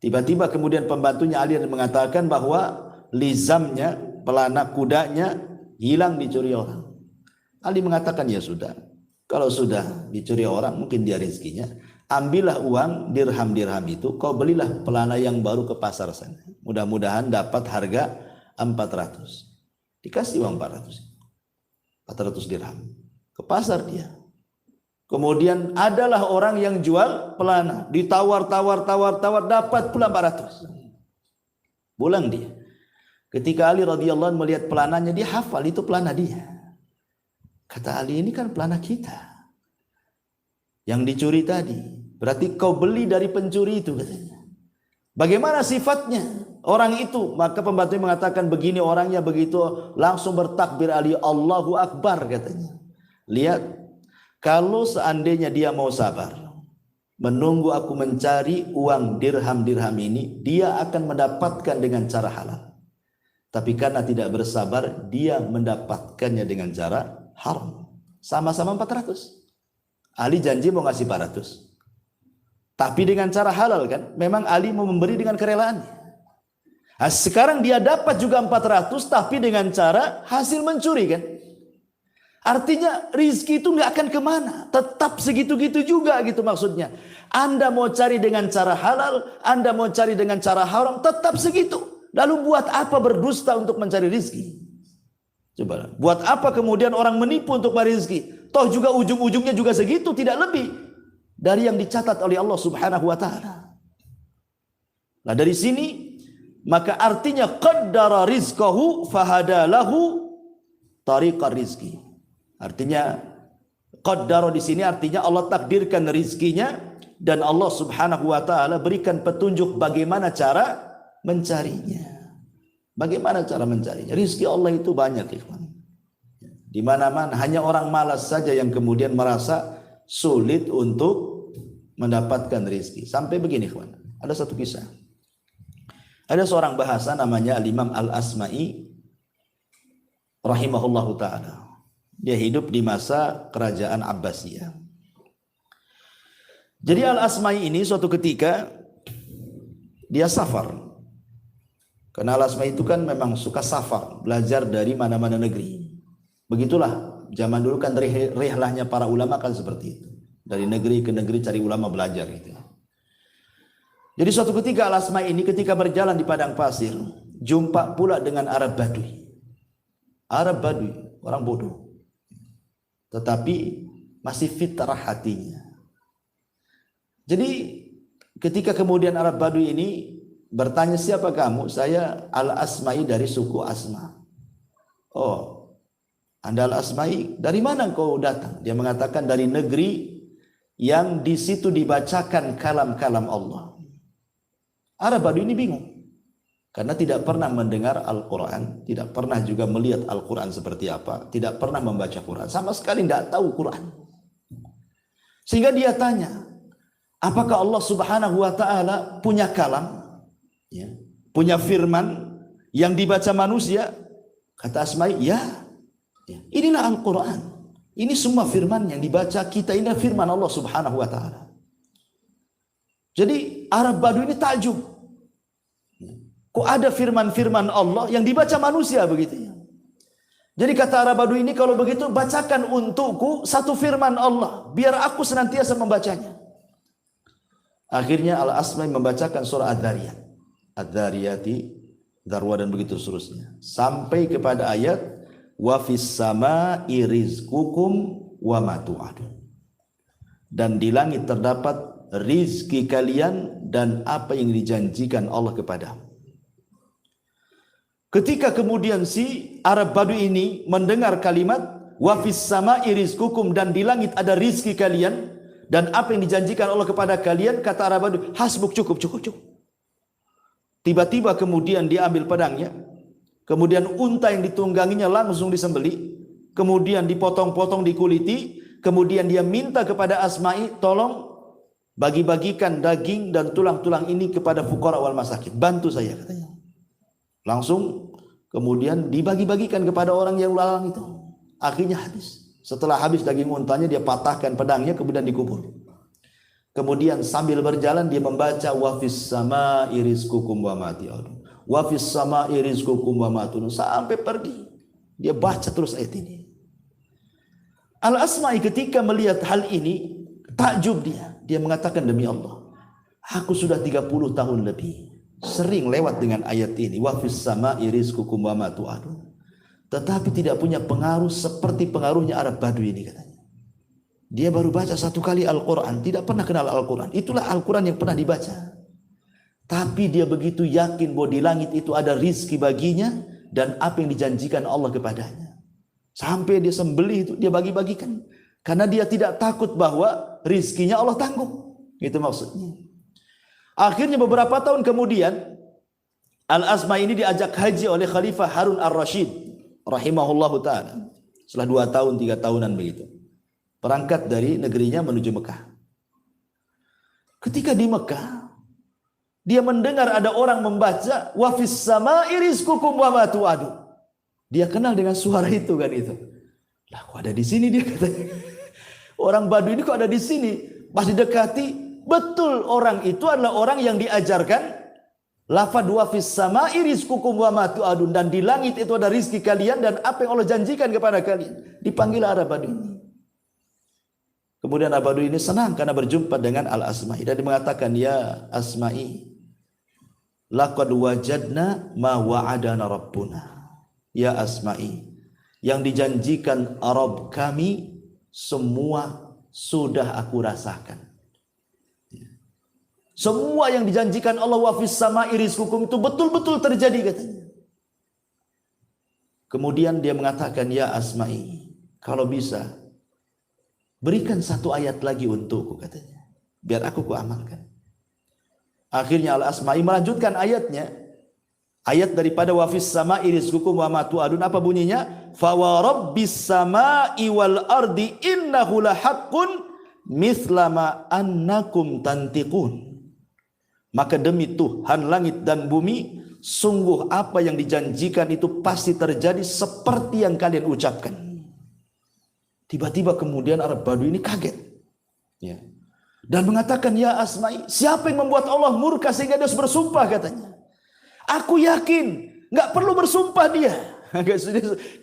Tiba-tiba kemudian pembantunya Ali mengatakan bahwa lizamnya, pelana kudanya hilang dicuri orang. Ali mengatakan, ya sudah. Kalau sudah dicuri orang, mungkin dia rezekinya. Ambillah uang dirham-dirham itu, kau belilah pelana yang baru ke pasar sana. Mudah-mudahan dapat harga 400. Dikasih uang 400 dirham. Ke pasar dia. Kemudian adalah orang yang jual pelana. Ditawar-tawar, dapat pula 400. Pulang dia. Ketika Ali radhiyallahu anhu melihat pelananya, dia hafal itu pelana dia. Kata Ali, ini kan pelana kita yang dicuri tadi. Berarti kau beli dari pencuri itu katanya. Bagaimana sifatnya orang itu? Maka pembantu mengatakan begini orangnya, begitu langsung bertakbir Ali, Allahu Akbar katanya. Lihat, kalau seandainya dia mau sabar menunggu aku mencari uang dirham-dirham ini, dia akan mendapatkan dengan cara halal. Tapi karena tidak bersabar, dia mendapatkannya dengan cara haram. Sama-sama 400. Ali janji mau ngasih 400. Tapi dengan cara halal kan? Memang Ali mau memberi dengan kerelaannya. Nah, sekarang dia dapat juga 400 tapi dengan cara hasil mencuri kan? Artinya rizki itu nggak akan kemana, tetap segitu-gitu juga gitu maksudnya. Anda mau cari dengan cara halal, Anda mau cari dengan cara haram, tetap segitu. Lalu buat apa berdusta untuk mencari rizki? Coba, buat apa kemudian orang menipu untuk mencari rizki? Toh juga ujung-ujungnya juga segitu, tidak lebih dari yang dicatat oleh Allah Subhanahu wa Ta'ala. Nah dari sini maka artinya qaddara rizqahu fahadalahu tariqar rizki. Artinya qaddara di sini artinya Allah takdirkan rizkinya dan Allah Subhanahu wa Ta'ala berikan petunjuk bagaimana cara mencarinya. Bagaimana cara mencarinya? Rizki Allah itu banyak, ikhwan. Di mana-mana, hanya orang malas saja yang kemudian merasa sulit untuk mendapatkan rizki. Sampai begini, ikhwan. Ada satu kisah. Ada seorang bahasa namanya Al-Imam Al-Asma'i rahimahullahu ta'ala. Dia hidup di masa kerajaan Abbasiyah. Jadi Al-Asma'i ini suatu ketika dia safar. Karena Al-Asma'i itu kan memang suka safar, belajar dari mana-mana negeri. Begitulah zaman dulu kan rihlahnya para ulama kan seperti itu. Dari negeri ke negeri cari ulama belajar gitu. Jadi suatu ketika Al-Asma'i ini ketika berjalan di padang pasir, jumpa pula dengan Arab Badui. Arab Badui, orang bodoh. Tetapi masih fitrah hatinya. Jadi ketika kemudian Arab Badui ini bertanya, siapa kamu? Saya Al-Asma'i dari suku Asma. Oh, Anda Al-Asma'i, dari mana kau datang? Dia mengatakan dari negeri yang di situ dibacakan kalam-kalam Allah. Arab Badui ini bingung. Karena tidak pernah mendengar Al-Quran, tidak pernah juga melihat Al-Quran seperti apa, tidak pernah membaca Quran, sama sekali tidak tahu Quran. Sehingga dia tanya, apakah Allah Subhanahu wa Ta'ala punya kalam, ya, punya firman yang dibaca manusia? Kata Asma'i, ya, inilah Al-Quran. Ini semua firman yang dibaca kita, ini firman Allah Subhanahu wa Ta'ala. Jadi Arab Badui ini takjub. Kok ada firman-firman Allah yang dibaca manusia begitu ya? Jadi kata Arab Badui ini, kalau begitu bacakan untukku satu firman Allah, biar aku senantiasa membacanya. Akhirnya Al-Asma'i membacakan surah Ad-Dhariyat. Ad-Dhariyati, Darwa dan begitu seterusnya. Sampai kepada ayat wa fis sama'i rizqukum wa ma tu'adun. Dan di langit terdapat rizki kalian dan apa yang dijanjikan Allah kepadamu. Ketika kemudian si Arab Badui ini mendengar kalimat wa fis sama'i rizqukum, dan di langit ada rizki kalian dan apa yang dijanjikan Allah kepada kalian, kata Arab Badui, hasbuk, cukup. Tiba-tiba kemudian dia ambil pedangnya, kemudian unta yang ditungganginya langsung disembeli, kemudian dipotong-potong, dikuliti, kemudian dia minta kepada Asma'i, tolong bagi-bagikan daging dan tulang-tulang ini kepada fuqara wal masakin, bantu saya, katanya. Langsung kemudian dibagi-bagikan kepada orang yang lalang itu. Akhirnya habis. Setelah habis daging untanya, dia patahkan pedangnya, kemudian dikubur. Kemudian sambil berjalan dia membaca wa fis sama'i rizqukum wa ma tu'adun. Wa fis sama'i rizqukum wa ma tu'adun, sampai pergi. Dia baca terus ayat ini. Al-Asma'i ketika melihat hal ini takjub dia. Dia mengatakan, demi Allah, aku sudah 30 tahun lebih sering lewat dengan ayat ini, wa fis sama'i rizqukum wa ma tu'adun, tetapi tidak punya pengaruh seperti pengaruhnya Arab Badui ini, katanya. Dia baru baca satu kali Al-Quran, tidak pernah kenal Al-Quran. Itulah Al-Quran yang pernah dibaca. Tapi dia begitu yakin bahwa di langit itu ada rizki baginya dan apa yang dijanjikan Allah kepadanya. Sampai dia sembelih itu, dia bagi-bagikan. Karena dia tidak takut bahwa rizkinya Allah tanggung. Itu maksudnya. Akhirnya beberapa tahun kemudian, Al-Asma'i ini diajak haji oleh Khalifah Harun Ar-Rasyid rahimahullahu ta'ala. Setelah 2 tahun, 3 tahunan begitu. Berangkat dari negerinya menuju Mekah. Ketika di Mekah, dia mendengar ada orang membaca wa fis sama'i rizqukum wa ma tu'adun. Dia kenal dengan suara itu kan itu. Lah kok ada di sini dia katanya. Orang Baduy ini kok ada di sini? Pas didekati, betul orang itu adalah orang yang diajarkan lafaz wa fis sama'i rizqukum wa ma tu'adun, dan di langit itu ada rizki kalian dan apa yang Allah janjikan kepada kalian. Dipanggil Arab Baduy ini. Kemudian Arab Baduy ini senang karena berjumpa dengan Al-Asma'i dan dia mengatakan, ya Asma'i, laqad wajadna ma wa'adana rabbuna. Ya Asma'i, yang dijanjikan Arab kami semua sudah aku rasakan. Semua yang dijanjikan Allah wa fis sama'i rizqukum itu betul-betul terjadi katanya. Kemudian dia mengatakan, ya Asma'i, kalau bisa berikan satu ayat lagi untukku katanya, biar aku amalkan. Akhirnya Al-Asma'i melanjutkan ayatnya. Ayat daripada wa fis sama'i rizqukum wa ma tu'adun, apa bunyinya? Fa wa rabbis sama'i wal ardi innahu lahaqqun mithla ma annakum tantiqun. Maka demi Tuhan langit dan bumi, sungguh apa yang dijanjikan itu pasti terjadi seperti yang kalian ucapkan. Tiba-tiba kemudian Arab Baduy ini kaget, ya, dan mengatakan, ya Asma'i, siapa yang membuat Allah murka sehingga dia harus bersumpah katanya? Aku yakin, nggak perlu bersumpah dia.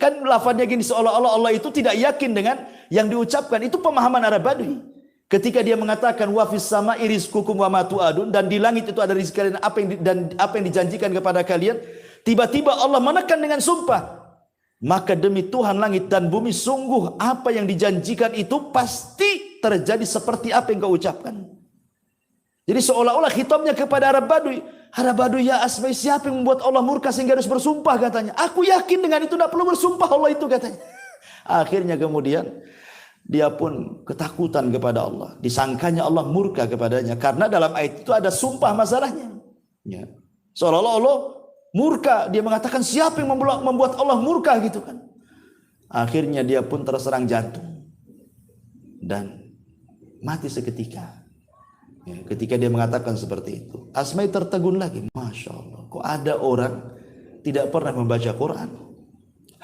Kan lafadznya gini, seolah-olah Allah itu tidak yakin dengan yang diucapkan. Itu pemahaman Arab Baduy. Ketika dia mengatakan wa fis sama'i rizqukum wa ma tu'adun, dan di langit itu ada rezeki kalian apa yang dijanjikan kepada kalian, tiba-tiba Allah menekan dengan sumpah. Maka demi Tuhan langit dan bumi, sungguh apa yang dijanjikan itu pasti terjadi seperti apa yang kau ucapkan. Jadi seolah-olah khitabnya kepada Arab Baduy. Arab Baduy, ya Asma'i, siapa yang membuat Allah murka sehingga harus bersumpah katanya? Aku yakin dengan itu, tidak perlu bersumpah Allah itu katanya. Akhirnya kemudian dia pun ketakutan kepada Allah. Disangkanya Allah murka kepadanya karena dalam ayat itu ada sumpah masalahnya. Ya. Seolah-olah Allah murka. Dia mengatakan, siapa yang membuat Allah murka gitu kan. Akhirnya dia pun terserang jantung dan mati seketika. Ya, ketika dia mengatakan seperti itu, Asma'i tertegun lagi. Masya Allah, kok ada orang tidak pernah membaca Quran,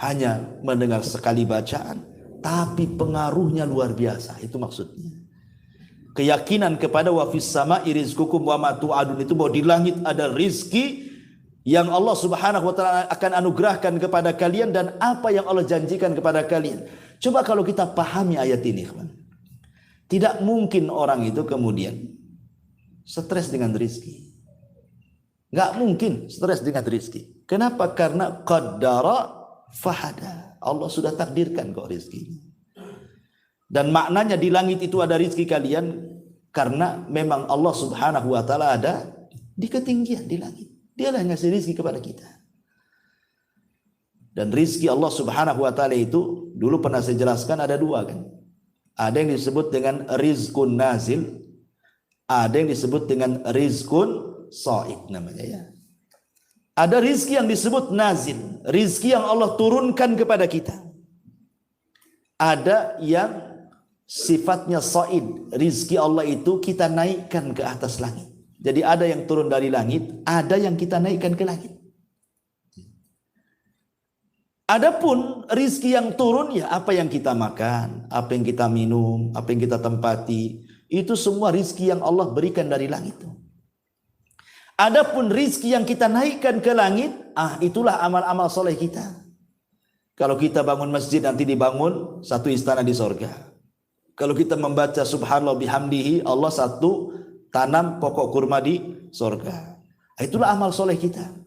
hanya mendengar sekali bacaan, tapi pengaruhnya luar biasa. Itu maksudnya. Keyakinan kepada wa fis sama'i rizqukum wa ma tu'adun itu, bahwa di langit ada rizki yang Allah Subhanahu wa taala akan anugerahkan kepada kalian dan apa yang Allah janjikan kepada kalian. Coba kalau kita pahami ayat ini, teman. Tidak mungkin orang itu kemudian stres dengan rizki. Nggak mungkin stres dengan rizki. Kenapa? Karena qaddara fahada. Allah sudah takdirkan kok rizki. Dan maknanya di langit itu ada rizki kalian karena memang Allah Subhanahu wa taala ada di ketinggian di langit. Dialah yang ngasih rizki kepada kita. Dan rizki Allah Subhanahu wa taala itu dulu pernah saya jelaskan ada dua kan. Ada yang disebut dengan rizkun nazil, ada yang disebut dengan rizkun sha'id namanya ya. Ada rizki yang disebut nazil, rizki yang Allah turunkan kepada kita. Ada yang sifatnya sha'id, rizki Allah itu kita naikkan ke atas langit. Jadi ada yang turun dari langit, ada yang kita naikkan ke langit. Adapun rizki yang turun, ya apa yang kita makan, apa yang kita minum, apa yang kita tempati, itu semua rizki yang Allah berikan dari langit. Adapun rizki yang kita naikkan ke langit, itulah amal-amal soleh kita. Kalau kita bangun masjid, nanti dibangun satu istana di sorga. Kalau kita membaca subhanallah bihamdihi, Allah satu tanam pokok kurma di sorga. Itulah amal soleh kita.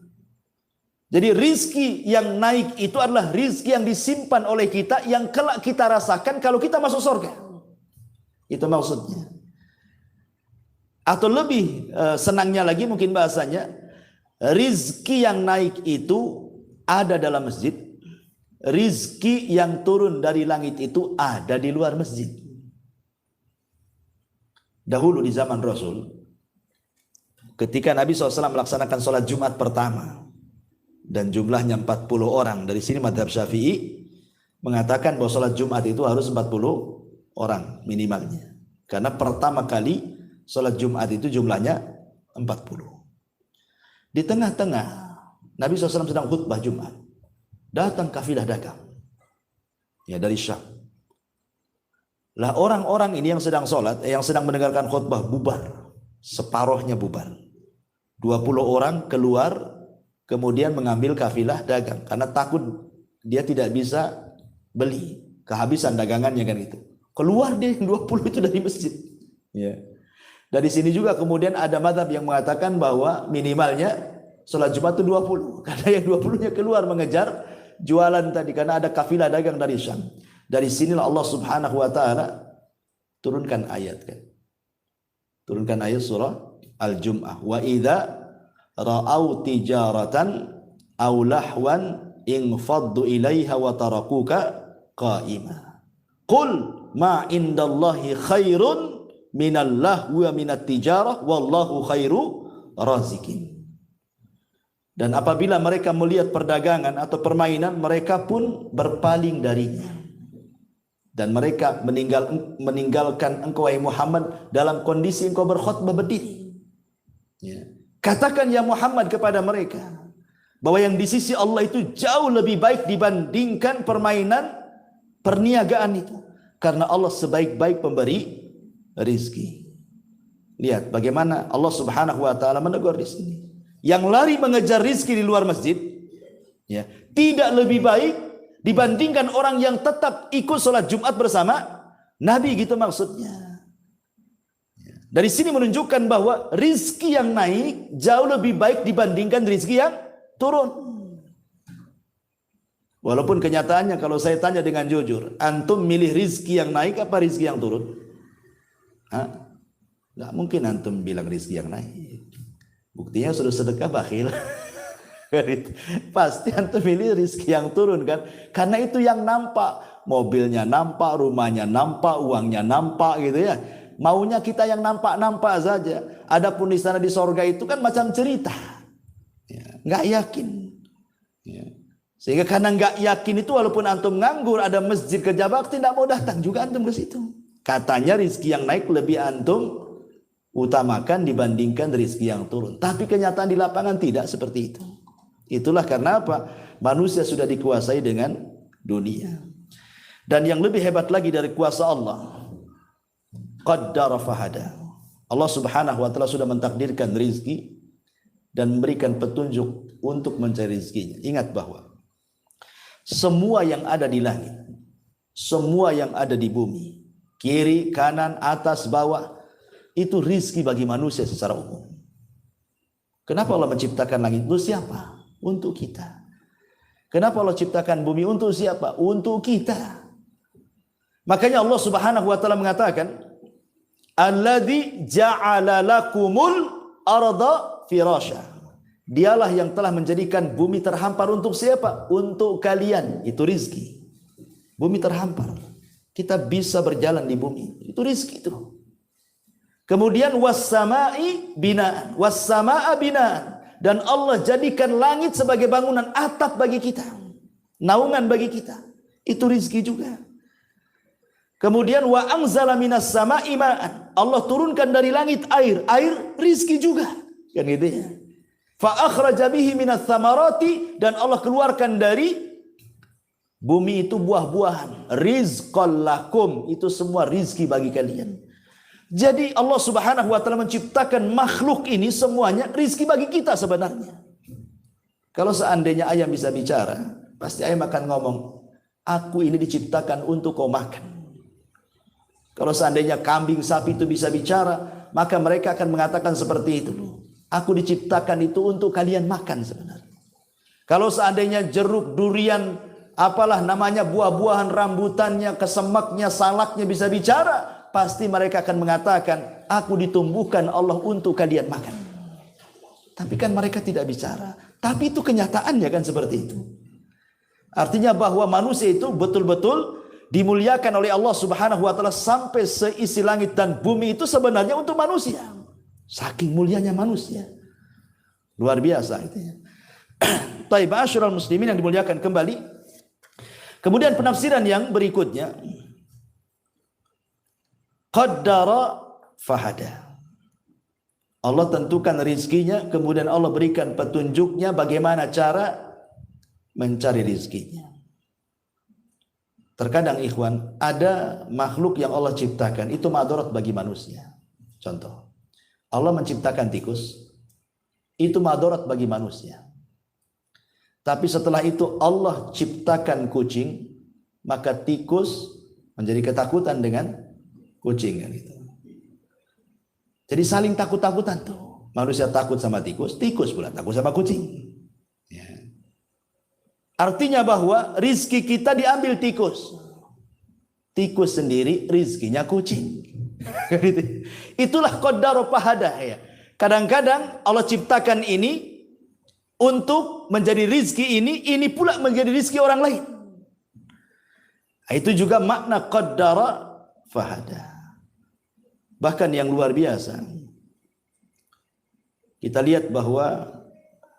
Jadi rizki yang naik itu adalah rizki yang disimpan oleh kita, yang kelak kita rasakan kalau kita masuk surga. Itu maksudnya. Atau lebih senangnya lagi mungkin bahasanya, rizki yang naik itu ada dalam masjid, rizki yang turun dari langit itu ada di luar masjid. Dahulu di zaman Rasul, ketika Nabi SAW melaksanakan sholat Jumat pertama, dan jumlahnya 40 orang. Dari sini madhab Syafi'i mengatakan bahwa sholat Jumat itu harus 40 orang minimalnya. Karena pertama kali sholat Jumat itu jumlahnya 40. Di tengah-tengah Nabi SAW sedang khutbah Jumat, datang kafilah dagang. Ya, dari Syam. Lah orang-orang ini yang sedang sholat, yang sedang mendengarkan khutbah bubar. Separuhnya bubar. 20 orang keluar, kemudian mengambil kafilah dagang. Karena takut dia tidak bisa beli. Kehabisan dagangannya kan itu. Keluar dia 20 itu dari masjid. Ya. Dari sini juga kemudian ada mazhab yang mengatakan bahwa minimalnya sholat Jumat itu 20. Karena yang 20-nya keluar mengejar jualan tadi. Karena ada kafilah dagang dari Syam. Dari sinilah Allah Subhanahu wa taala turunkan ayat kan. Turunkan ayat surah Al-Jum'ah. Wa idza ra'au tijaratan aw lahwan infaddu ilaiha wa tarakuka qa'ima. Qul ma indallahi khairun minal lahwi wa minat tijarah wallahu khairu razikin. Dan apabila mereka melihat perdagangan atau permainan, mereka pun berpaling darinya. Dan mereka meninggalkan engkau wahai Muhammad dalam kondisi engkau berkhutbah berdiri. Ya. Katakan ya Muhammad kepada mereka bahwa yang di sisi Allah itu jauh lebih baik dibandingkan permainan perniagaan itu. Karena Allah sebaik-baik pemberi rizki. Lihat bagaimana Allah Subhanahu wa taala menegur di sini. Yang lari mengejar rizki di luar masjid, ya, tidak lebih baik dibandingkan orang yang tetap ikut sholat Jumat bersama Nabi, gitu maksudnya. Dari sini menunjukkan bahwa rizki yang naik jauh lebih baik dibandingkan rizki yang turun. Walaupun kenyataannya kalau saya tanya dengan jujur, antum milih rizki yang naik apa rizki yang turun? Nggak mungkin antum bilang rizki yang naik. Buktinya sudah sedekah bakhil. Pasti antum pilih rizki yang turun kan, karena itu yang nampak, mobilnya nampak, rumahnya nampak, uangnya nampak gitu ya. Maunya kita yang nampak-nampak saja. Adapun di sana di sorga itu kan macam cerita ya, nggak yakin ya. Sehingga karena nggak yakin itu, walaupun antum nganggur ada masjid kerja bakti, tidak mau datang juga antum ke situ. Katanya rizki yang naik lebih antum utamakan dibandingkan rizki yang turun, tapi kenyataan di lapangan tidak seperti itu. Itulah karena apa? Manusia sudah dikuasai dengan dunia. Dan yang lebih hebat lagi dari kuasa Allah, qaddara fahada. Allah Subhanahu wa taala sudah mentakdirkan rizki dan memberikan petunjuk untuk mencari rizkinya. Ingat bahwa semua yang ada di langit, semua yang ada di bumi, kiri, kanan, atas, bawah, itu rizki bagi manusia secara umum. Kenapa Allah menciptakan langit? Untuk siapa? Untuk kita. Kenapa Allah ciptakan bumi? Untuk siapa? Untuk kita. Makanya Allah Subhanahu wa taala mengatakan, alladzi ja'ala lakumul arda firasya. Dialah yang telah menjadikan bumi terhampar untuk siapa? Untuk kalian. Itu rizki. Bumi terhampar, kita bisa berjalan di bumi, itu rizki itu. Kemudian was-sama'i binaan, was-sama'a binaan. Dan Allah jadikan langit sebagai bangunan, atap bagi kita, naungan bagi kita. Itu rizki juga. Kemudian wa anzala minas sama'i ma'an. Allah turunkan dari langit air, air rizki juga. Kan gitu ya. Fa akhraja bihi minats tsamarati, dan Allah keluarkan dari bumi itu buah-buahan. Rizqal lakum, itu semua rizki bagi kalian. Jadi Allah Subhanahu wa taala menciptakan makhluk ini semuanya rizki bagi kita sebenarnya. Kalau seandainya ayam bisa bicara, pasti ayam akan ngomong, aku ini diciptakan untuk kau makan. Kalau seandainya kambing, sapi itu bisa bicara, maka mereka akan mengatakan seperti itu. Aku diciptakan itu untuk kalian makan sebenarnya. Kalau seandainya jeruk, durian, apalah namanya, buah-buahan, rambutannya, kesemaknya, salaknya bisa bicara, pasti mereka akan mengatakan, aku ditumbuhkan Allah untuk kalian makan. Tapi kan mereka tidak bicara. Tapi itu kenyataannya kan seperti itu. Artinya bahwa manusia itu betul-betul dimuliakan oleh Allah Subhanahu wa taala, sampai seisi langit dan bumi itu sebenarnya untuk manusia. Saking mulianya manusia. Luar biasa itu ya. Taib asyrul muslimin yang dimuliakan kembali. Kemudian penafsiran yang berikutnya, qaddara fahada. Allah tentukan rizkinya, kemudian Allah berikan petunjuknya bagaimana cara mencari rizkinya. terkadang ikhwan, ada makhluk yang Allah ciptakan itu madarat bagi manusia. Contoh, Allah menciptakan tikus, itu madarat bagi manusia. Tapi setelah itu Allah ciptakan kucing, maka tikus menjadi ketakutan dengan kucing kan itu. Jadi saling takut-takutan tuh. Manusia takut sama tikus, tikus pula takut sama kucing. Ya. Artinya bahwa rizki kita diambil tikus. Tikus sendiri rizkinya kucing. Itulah qaddara fahada ya. Kadang-kadang Allah ciptakan ini untuk menjadi rizki ini pula menjadi rizki orang lain. Itu juga makna qaddara fahada. Bahkan yang luar biasa, kita lihat bahwa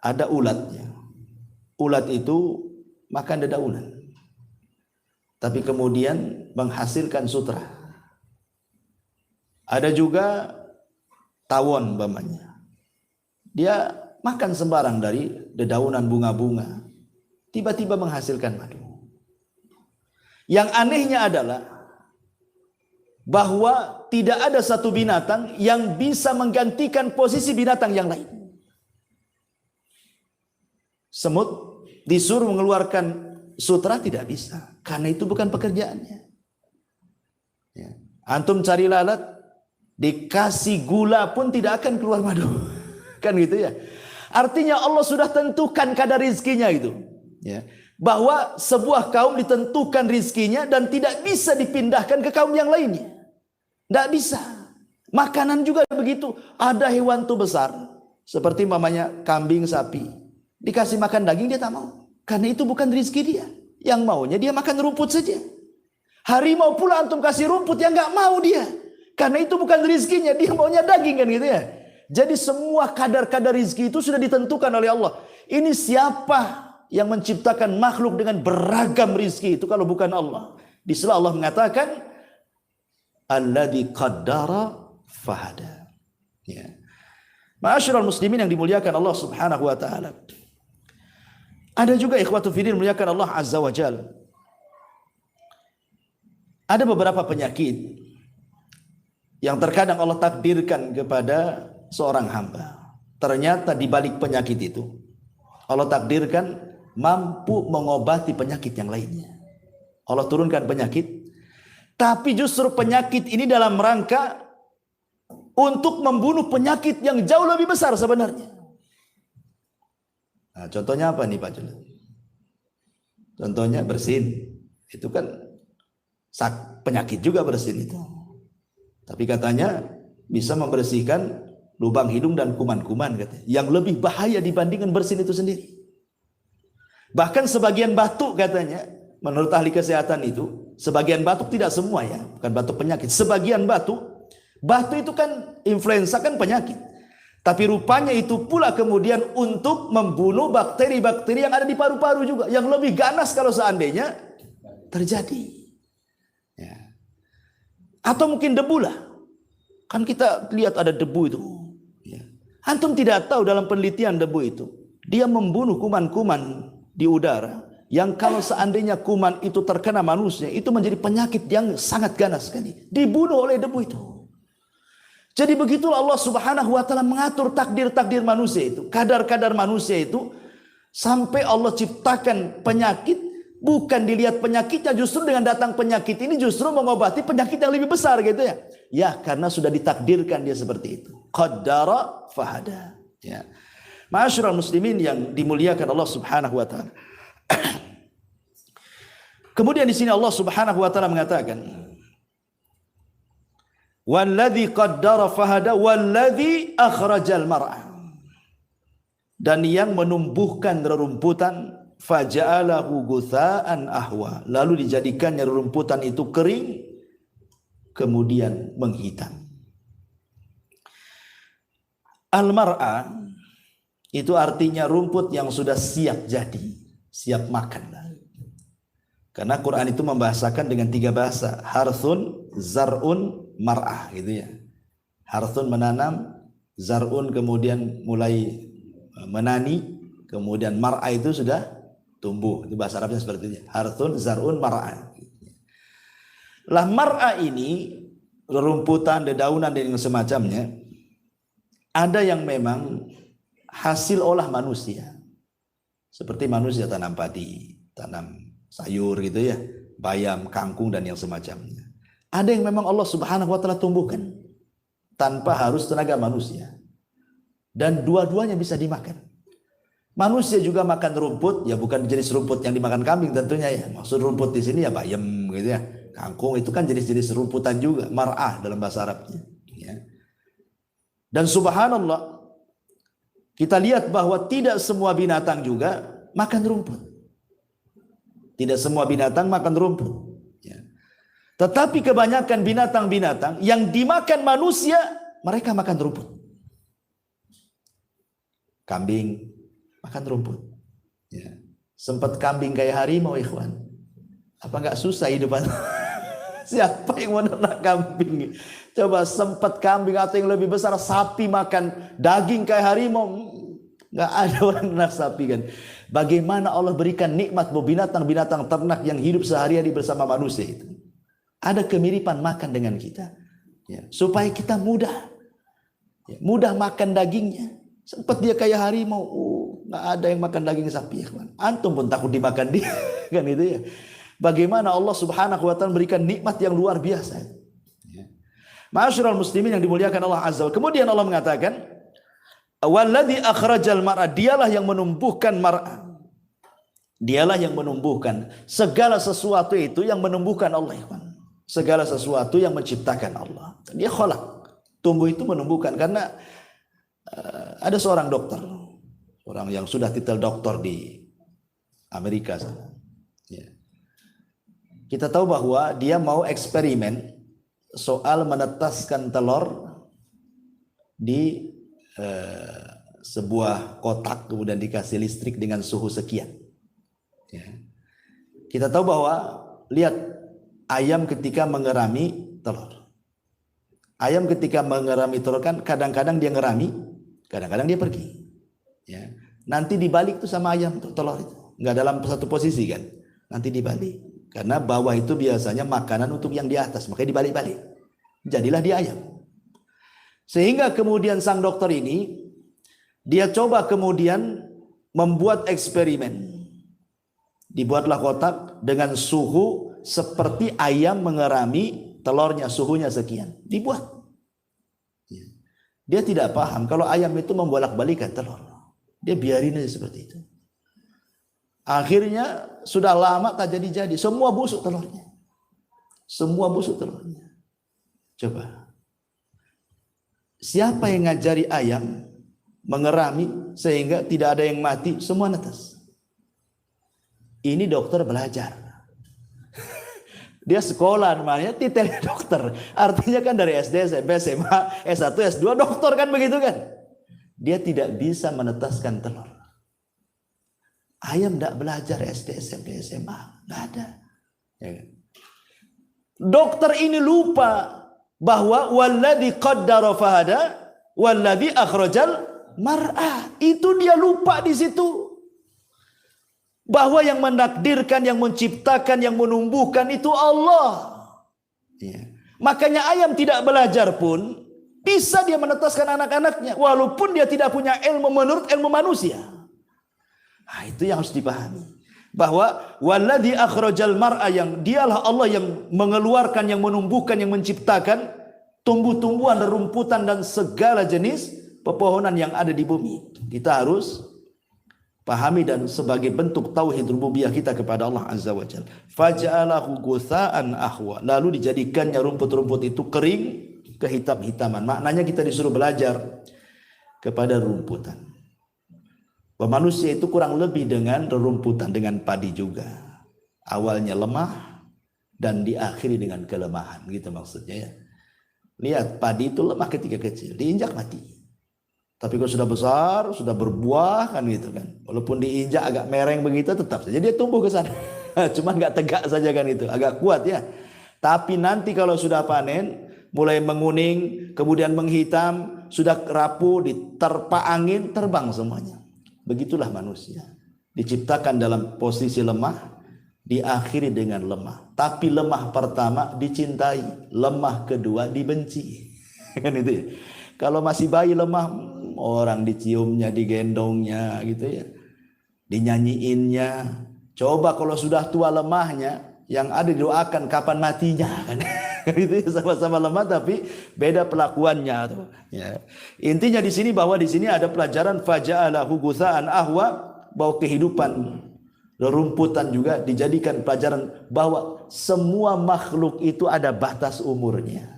ada ulatnya. Ulat itu makan dedaunan, tapi kemudian menghasilkan sutra. Ada juga tawon umpamanya. Dia makan sembarang dari dedaunan bunga-bunga, tiba-tiba menghasilkan madu. Yang anehnya adalah bahwa tidak ada satu binatang yang bisa menggantikan posisi binatang yang lain. Semut disuruh mengeluarkan sutra tidak bisa, karena itu bukan pekerjaannya. Ya. Antum cari lalat, dikasih gula pun tidak akan keluar madu. Kan gitu ya. Artinya Allah sudah tentukan kadar rizkinya itu. Ya. Bahwa sebuah kaum ditentukan rizkinya dan tidak bisa dipindahkan ke kaum yang lainnya. Tidak bisa. Makanan juga begitu. Ada hewan tuh besar, seperti mamanya kambing, sapi. Dikasih makan daging dia tak mau. Karena itu bukan rizki dia. Yang maunya dia makan rumput saja. Harimau pula antum kasih rumput yang nggak mau dia. Karena itu bukan rizkinya. Dia maunya daging kan gitu ya. Jadi semua kadar-kadar rizki itu sudah ditentukan oleh Allah. Ini siapa yang menciptakan makhluk dengan beragam rizki itu kalau bukan Allah? Di sini Allah mengatakan alladzi qaddara fahada. Ya. Ma'asyiral muslimin yang dimuliakan Allah Subhanahu wa taala. Ada juga ikhwatu fiddin muliakan Allah Azza wa Jalla. Ada beberapa penyakit yang terkadang Allah takdirkan kepada seorang hamba. Ternyata di balik penyakit itu Allah takdirkan mampu mengobati penyakit yang lainnya. Allah turunkan penyakit, tapi justru penyakit ini dalam rangka untuk membunuh penyakit yang jauh lebih besar sebenarnya. Nah, contohnya apa nih Pak Jul? Contohnya bersin. Itu kan penyakit juga bersin itu. Tapi katanya bisa membersihkan lubang hidung dan kuman-kuman katanya. Yang lebih bahaya dibandingkan bersin itu sendiri. Bahkan sebagian batuk katanya, menurut ahli kesehatan itu, sebagian batuk, tidak semua ya, bukan batuk penyakit. Sebagian batuk itu kan influenza kan penyakit. Tapi rupanya itu pula kemudian untuk membunuh bakteri-bakteri yang ada di paru-paru juga. Yang lebih ganas kalau seandainya terjadi. Ya. Atau mungkin debu lah. Kan kita lihat ada debu itu. Ya. Antum tidak tahu dalam penelitian debu itu. Dia membunuh kuman-kuman di udara. Yang kalau seandainya kuman itu terkena manusia, itu menjadi penyakit yang sangat ganas sekali. Dibunuh oleh debu itu. Jadi begitulah Allah Subhanahu wa taala mengatur takdir-takdir manusia itu, kadar-kadar manusia itu, sampai Allah ciptakan penyakit, bukan dilihat penyakitnya, justru dengan datang penyakit ini justru mengobati penyakit yang lebih besar gitu ya. Ya, karena sudah ditakdirkan dia seperti itu. Qaddara fahada. Ya. Ma'asyiral muslimin yang dimuliakan Allah Subhanahu wa taala. Kemudian di sini Allah Subhanahu wa taala mengatakan, walladzi qaddara fahada walladzi akhrajal mar'a. Dan yang menumbuhkan rerumputan faja'alahu gutsaan ahwa. Lalu dijadikannya rerumputan itu kering kemudian menghitam. Al-mar'a itu artinya rumput yang sudah siap jadi, siap makan. Karena Quran itu membahasakan dengan 3 bahasa, harthun, zar'un, mar'ah gitu ya. Harthun menanam, zar'un kemudian mulai menani, kemudian mar'ah itu sudah tumbuh. Itu bahasa Arabnya seperti itu. Harthun, zar'un, mar'ah. Lah mar'a ini, rerumputan, dedaunan dan yang semacamnya, ada yang memang hasil olah manusia. Seperti manusia tanam padi, tanam sayur gitu ya, bayam, kangkung dan yang semacamnya. Ada yang memang Allah Subhanahu wa taala tumbuhkan tanpa harus tenaga manusia. Dan dua-duanya bisa dimakan. Manusia juga makan rumput, ya bukan jenis rumput yang dimakan kambing tentunya ya. Maksud rumput di sini ya bayam gitu ya. Kangkung itu kan jenis-jenis rumputan juga, mar'ah dalam bahasa Arabnya. Ya. Dan subhanallah, kita lihat bahwa tidak semua binatang juga makan rumput. Tidak semua binatang makan rumput. Ya. Tetapi kebanyakan binatang-binatang yang dimakan manusia, mereka makan rumput. Kambing makan rumput. Ya. Sempat kambing kayak harimau, ikhwan. Apa nggak susah hidupan? Siapa yang mau ternak kambing? Coba sempat kambing atau yang lebih besar sapi makan daging kayak harimau. Nggak ada orang ternak sapi kan. Bagaimana Allah berikan nikmat buat binatang-binatang ternak yang hidup sehari-hari bersama manusia itu. Ada kemiripan makan dengan kita. Ya, supaya kita mudah makan dagingnya. Sempat dia kayak harimau, nggak ada yang makan daging sapi ya kan. Antum pun takut dimakan dia kan itu ya. Bagaimana Allah Subhanahu wa taala memberikan nikmat yang luar biasa. Ya. Ma'asyiral muslimin yang dimuliakan Allah Azza wa Jalla. Kemudian Allah mengatakan, "Walladzi akhrajal mar'a", dialah yang menumbuhkan mar'a. Dialah yang menumbuhkan segala sesuatu itu yang menumbuhkan Allah ya kan. Segala sesuatu yang menciptakan Allah. Dia khalaq. Tumbuh itu menumbuhkan karena ada seorang dokter, orang yang sudah titel doktor di Amerika sana. Ya. Kita tahu bahwa dia mau eksperimen soal menetaskan telur di sebuah kotak kemudian dikasih listrik dengan suhu sekian. Ya. Kita tahu bahwa lihat ayam ketika mengerami telur. Ayam ketika mengerami telur kan kadang-kadang dia ngerami, kadang-kadang dia pergi. Ya. Nanti dibalik tuh sama ayam tuh telur itu. Nggak dalam satu posisi kan. Nanti dibalik. Karena bawah itu biasanya makanan untuk yang di atas. Makanya dibalik-balik. Jadilah dia ayam. Sehingga kemudian sang dokter ini, dia coba kemudian membuat eksperimen. Dibuatlah kotak dengan suhu seperti ayam mengerami telurnya, suhunya sekian. Dibuat. Dia tidak paham kalau ayam itu membolak-balikan telur. Dia biarin aja seperti itu. Akhirnya sudah lama tak jadi-jadi. Semua busuk telurnya. Semua busuk telurnya. Coba. Siapa yang ngajari ayam mengerami sehingga tidak ada yang mati? Semua netes. Ini dokter belajar. Dia sekolah namanya titelnya dokter. Artinya kan dari SD, SMP, SMA, S1, S2 dokter kan begitu kan. Dia tidak bisa menetaskan telur. Ayam tidak belajar SD, SMP, SMA. Nggak ada. Ya. Dokter ini lupa bahwa walladzi qaddara fahada walladzi akhrajal mar'a. Itu dia lupa di situ. Bahwa yang menakdirkan, yang menciptakan, yang menumbuhkan itu Allah. Ya. Makanya ayam tidak belajar pun bisa dia menetaskan anak-anaknya. Walaupun dia tidak punya ilmu menurut ilmu manusia. Nah, itu yang harus dipahami. Bahwa walladzi akhrajal mar'a, yang dialah Allah yang mengeluarkan, yang menumbuhkan, yang menciptakan tumbuh-tumbuhan, rumputan dan segala jenis pepohonan yang ada di bumi. Kita harus pahami dan sebagai bentuk tauhid rububiyah kita kepada Allah Azza wa Jalla. Faja'alahu gutsa'an ahwa. Lalu dijadikannya rumput-rumput itu kering kehitam-hitaman. Maknanya kita disuruh belajar kepada rumputan. Bahwa manusia itu kurang lebih dengan rerumputan, dengan padi juga. Awalnya lemah dan diakhiri dengan kelemahan, gitu maksudnya ya. Lihat, padi itu lemah ketika kecil, diinjak mati. Tapi kalau sudah besar, sudah berbuah kan gitu kan. Walaupun diinjak agak mereng begitu, tetap saja dia tumbuh ke sana. Cuman nggak tegak saja kan itu, agak kuat ya. Tapi nanti kalau sudah panen, mulai menguning, kemudian menghitam, sudah rapuh, diterpa angin, terbang semuanya. Begitulah manusia. Diciptakan dalam posisi lemah, diakhiri dengan lemah. Tapi lemah pertama dicintai, lemah kedua dibenci. Kan itu ya. Kalau masih bayi lemah, orang diciumnya, digendongnya gitu ya. Dinyanyiinnya. Coba kalau sudah tua lemahnya, yang ada didoakan kapan matinya kan. Itu sama-sama lemah tapi beda pelakuannya tuh. Ya. Intinya di sini bahwa di sini ada pelajaran faja'alahu gutsa'an ahwa, bahwa kehidupan rerumputan juga dijadikan pelajaran bahwa semua makhluk itu ada batas umurnya.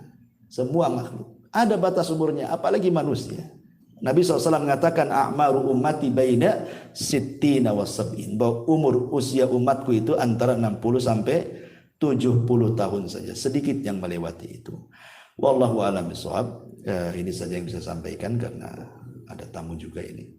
Semua makhluk ada batas umurnya, apalagi manusia. Nabi SAW mengatakan a'maru ummati baina sittina wa sab'in, bahwa umur usia umatku itu antara 60 sampai 70 tahun saja, sedikit yang melewati itu. Wallahu a'lam bishawab. Ini saja yang bisa sampaikan karena ada tamu juga ini.